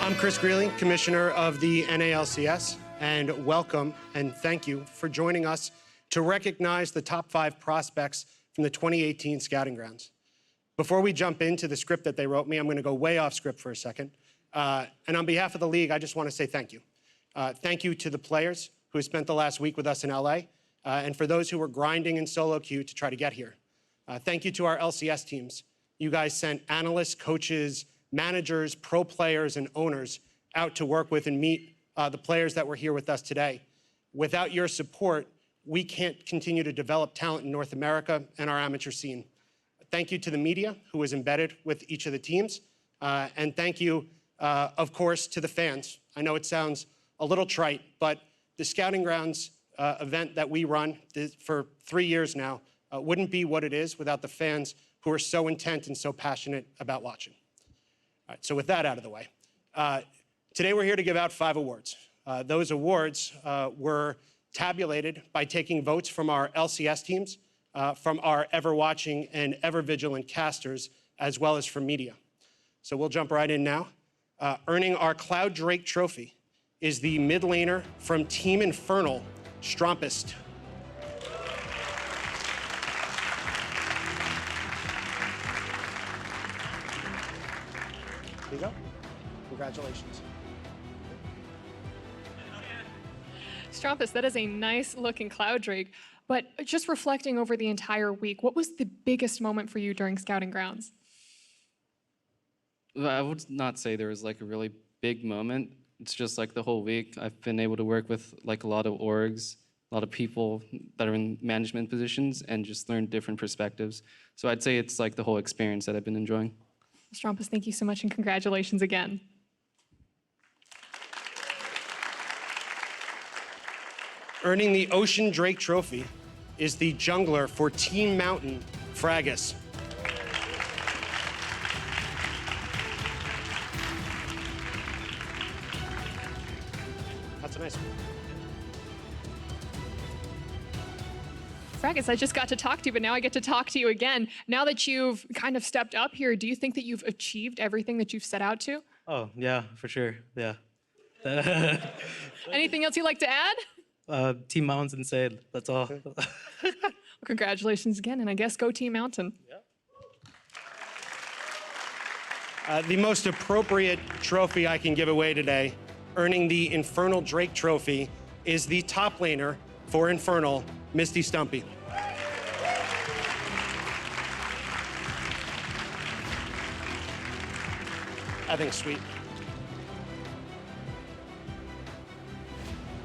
I'm Chris Greeley, Commissioner of the NALCS, and welcome and thank you for joining us to recognize the top 5 prospects from the 2018 Scouting Grounds. Before we jump into the script that they wrote me, I'm going to go way off script for a second. And on behalf of the league, I just want to say thank you. Thank you to the players who spent the last week with us in LA, and for those who were grinding in solo queue to try to get here. Thank you to our LCS teams. You guys sent analysts, coaches, managers, pro players, and owners out to work with and meet the players that were here with us today. Without your support, we can't continue to develop talent in North America and our amateur scene. Thank you to the media who is embedded with each of the teams. And thank you, of course, to the fans. I know it sounds a little trite, but the Scouting Grounds event that we run for 3 years now wouldn't be what it is without the fans who are so intent and so passionate about watching. All right, so with that out of the way, today we're here to give out 5 awards. Those awards were tabulated by taking votes from our LCS teams, from our ever-watching and ever-vigilant casters, as well as from media. So we'll jump right in now. Earning our Cloud Drake trophy is the mid laner from Team Infernal, Strumpist. Here you go. Congratulations. Strumpus, that is a nice looking Cloud Drake. But just reflecting over the entire week, what was the biggest moment for you during Scouting Grounds? I would not say there was like a really big moment. It's just like the whole week I've been able to work with like a lot of orgs, a lot of people that are in management positions and just learn different perspectives. So I'd say it's like the whole experience that I've been enjoying. Strumpus, thank you so much and congratulations again. Earning the Ocean Drake trophy is the jungler for Team Mountain, Fragus. That's a nice one. Fragus, I just got to talk to you, but now I get to talk to you again. Now that you've kind of stepped up here, do you think that you've achieved everything that you've set out to? Oh, yeah, for sure. Yeah. Anything else you'd like to add? Team Mountain's insane. That's all. Well, congratulations again, and I guess go Team Mountain. The most appropriate trophy I can give away today, earning the Infernal Drake trophy, is the top laner for Infernal, Misty Stumpy. I think sweet.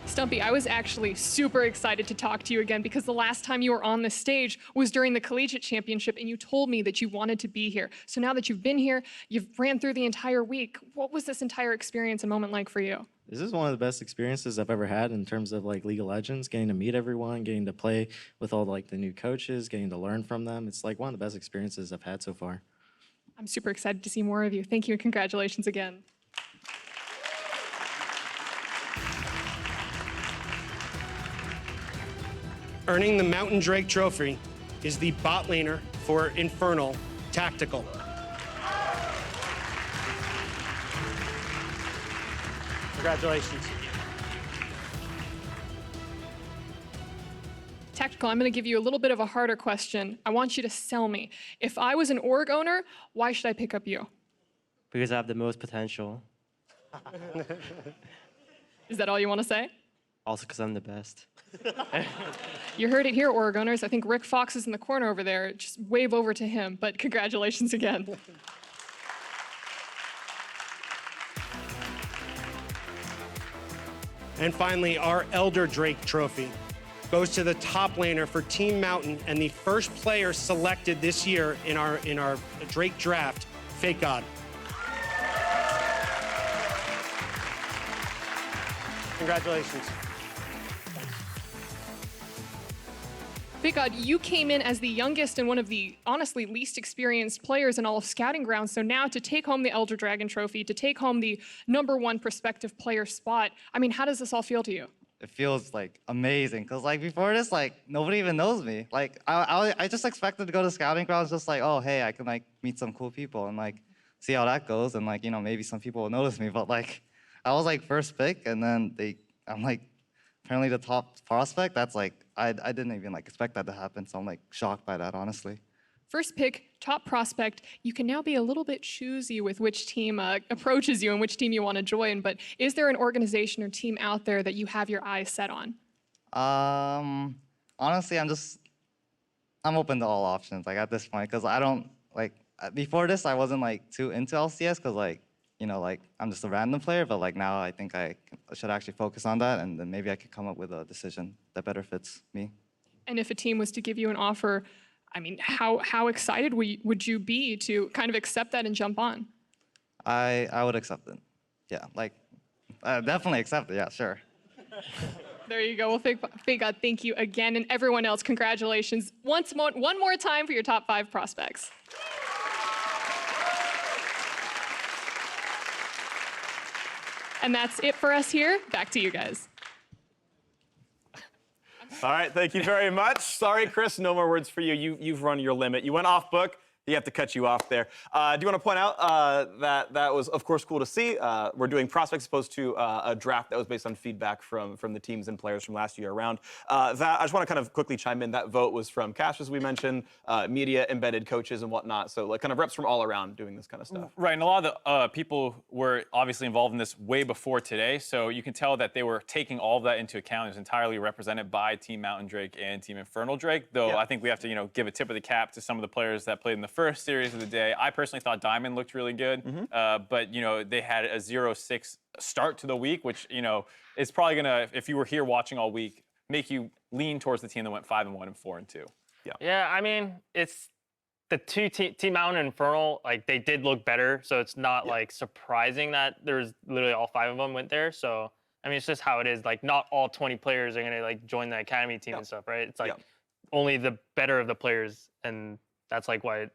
Stumpy, I was actually super excited to talk to you again because the last time you were on the stage was during the Collegiate Championship and you told me that you wanted to be here. So now that you've been here, you've ran through the entire week. What was this entire experience and moment like for you? This is one of the best experiences I've ever had in terms of like League of Legends, getting to meet everyone, getting to play with all like the new coaches, getting to learn from them. It's like one of the best experiences I've had so far. I'm super excited to see more of you. Thank you and congratulations again. Earning the Mountain Drake trophy is the bot laner for Infernal, Tactical. Congratulations. Tactical, I'm going to give you a little bit of a harder question. I want you to sell me. If I was an org owner, why should I pick up you? Because I have the most potential. Is that all you want to say? Also because I'm the best. You heard it here, org owners. I think Rick Fox is in the corner over there. Just wave over to him, but congratulations again. And finally, our Elder Drake trophy goes to the top laner for Team Mountain and the first player selected this year in our Drake draft, Fake God. Congratulations. Big God, you came in as the youngest and one of the honestly least experienced players in all of Scouting Grounds. So now to take home the Elder Dragon trophy, to take home the #1 prospective player spot, I mean, how does this all feel to you? It feels like amazing because like before this, like nobody even knows me. Like I just expected to go to Scouting Grounds just like, oh hey, I can like meet some cool people and like see how that goes and like, you know, maybe some people will notice me. But like I was like first pick and then I'm like apparently the top prospect. That's like I didn't even like expect that to happen. So I'm like shocked by that, honestly. First pick, top prospect. You can now be a little bit choosy with which team approaches you and which team you want to join. But is there an organization or team out there that you have your eyes set on? Honestly, I'm open to all options like at this point because I don't like before this I wasn't like too into LCS because like you know, like I'm just a random player, but like now I think I should actually focus on that, and then maybe I could come up with a decision that better fits me. And if a team was to give you an offer, I mean, how excited would you be to kind of accept that and jump on? I would accept it. Yeah, like definitely accept it. Yeah, sure. There you go. Well, FLICKR, thank you again, and everyone else, congratulations one more time for your top 5 prospects. And that's it for us here. Back to you guys. All right, thank you very much. Sorry, Chris, no more words for you. You've run your limit. You went off book. You have to cut you off there. Do you want to point out that was, of course, cool to see? We're doing prospects as opposed to a draft that was based on feedback from the teams and players from last year around. I just want to kind of quickly chime in. That vote was from Cash, as we mentioned, media, embedded coaches, and whatnot. So like kind of reps from all around doing this kind of stuff. Right, and a lot of the people were obviously involved in this way before today, so you can tell that they were taking all of that into account. It was entirely represented by Team Mountain Drake and Team Infernal Drake, though I think we have to, you know, give a tip of the cap to some of the players that played in the first series of the day. I personally thought Diamond looked really good, but, you know, they had a 0-6 start to the week, which, you know, is probably going to, if you were here watching all week, make you lean towards the team that went 5-1 and 4-2. Yeah, I mean, it's the two Team Mountain and Infernal, like they did look better, so it's not like surprising that there's literally all 5 of them went there. So I mean, it's just how it is. Like not all 20 players are gonna like join the academy team and stuff, right? It's like only the better of the players, and that's like why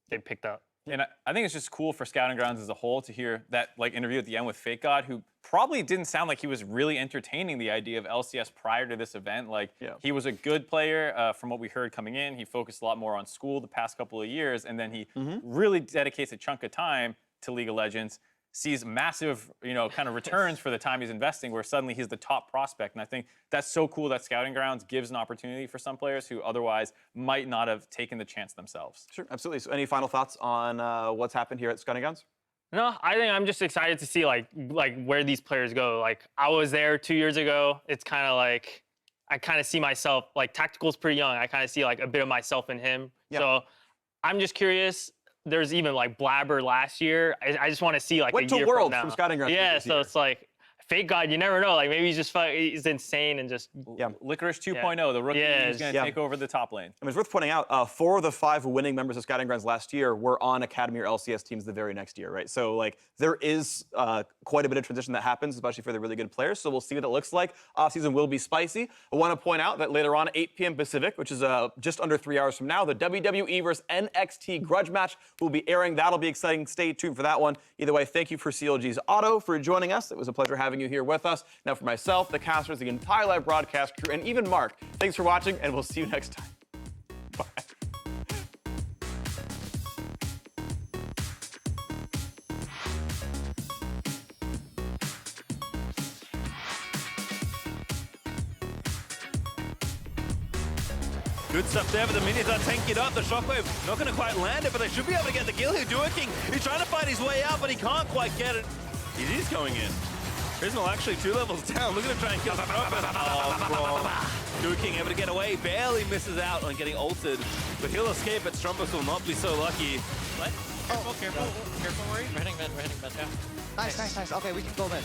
they picked up. And I think it's just cool for Scouting Grounds as a whole to hear that like interview at the end with FLICKR, who probably didn't sound like he was really entertaining the idea of LCS prior to this event. Like he was a good player from what we heard coming in. He focused a lot more on school the past couple of years, and then he really dedicates a chunk of time to League of Legends. Sees massive, you know, kind of returns for the time he's investing, where suddenly he's the top prospect. And I think that's so cool that Scouting Grounds gives an opportunity for some players who otherwise might not have taken the chance themselves. Sure, absolutely. So any final thoughts on what's happened here at Scouting Grounds? No, I think I'm just excited to see like where these players go. Like I was there 2 years ago. It's kind of like I kind of see myself, like Tactical's pretty young. I kind of see like a bit of myself in him. So I'm just curious. There's even like Blabber last year. I just want to see like went a year to Worlds from now. from Scouting Grounds. Yeah, so it's like FLICKR, you never know. Like maybe he's insane and just Licorice 2.0, the rookie who's going to take over the top lane. I mean, it's worth pointing out, 4 of the 5 winning members of Scouting Grounds last year were on Academy or LCS teams the very next year, right? So like there is quite a bit of transition that happens, especially for the really good players. So we'll see what it looks like. Offseason will be spicy. I want to point out that later on at 8 p.m. Pacific, which is just under 3 hours from now, the WWE versus NXT grudge match will be airing. That'll be exciting. Stay tuned for that one. Either way, thank you for CLG's Otto for joining us. It was a pleasure having you here with us. Now for myself, the casters, the entire live broadcast crew, and even Mark, thanks for watching, and we'll see you next time. Bye. Good stuff there, but the minions are tanking it up. The shockwave not going to quite land it, but they should be able to get the kill here. Duking, he's trying to fight his way out, but he can't quite get it. It is going in. Prismal actually 2 levels down. Looking to try and kill the Duking able to get away, barely misses out on getting ulted, but he'll escape, but Strumpus will not be so lucky. What? Careful, Rory. We're hitting mid, yeah. Nice. Okay, we can go mid.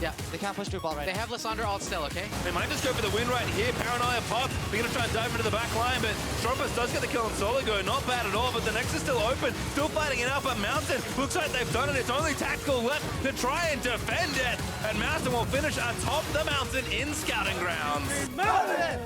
Yeah, they can't push through ball right They now. have Lysandra ult still, okay? They might just go for the win right here. Paranoia pop. They're going to try and dive into the back line, but Strumpus does get the kill on Soligo. Not bad at all, but the Nexus is still open. Still fighting it out, but Mountain looks like they've done it. It's only Tactical left to try and defend it. And Mountain will finish atop the mountain in Scouting Grounds. Mountain!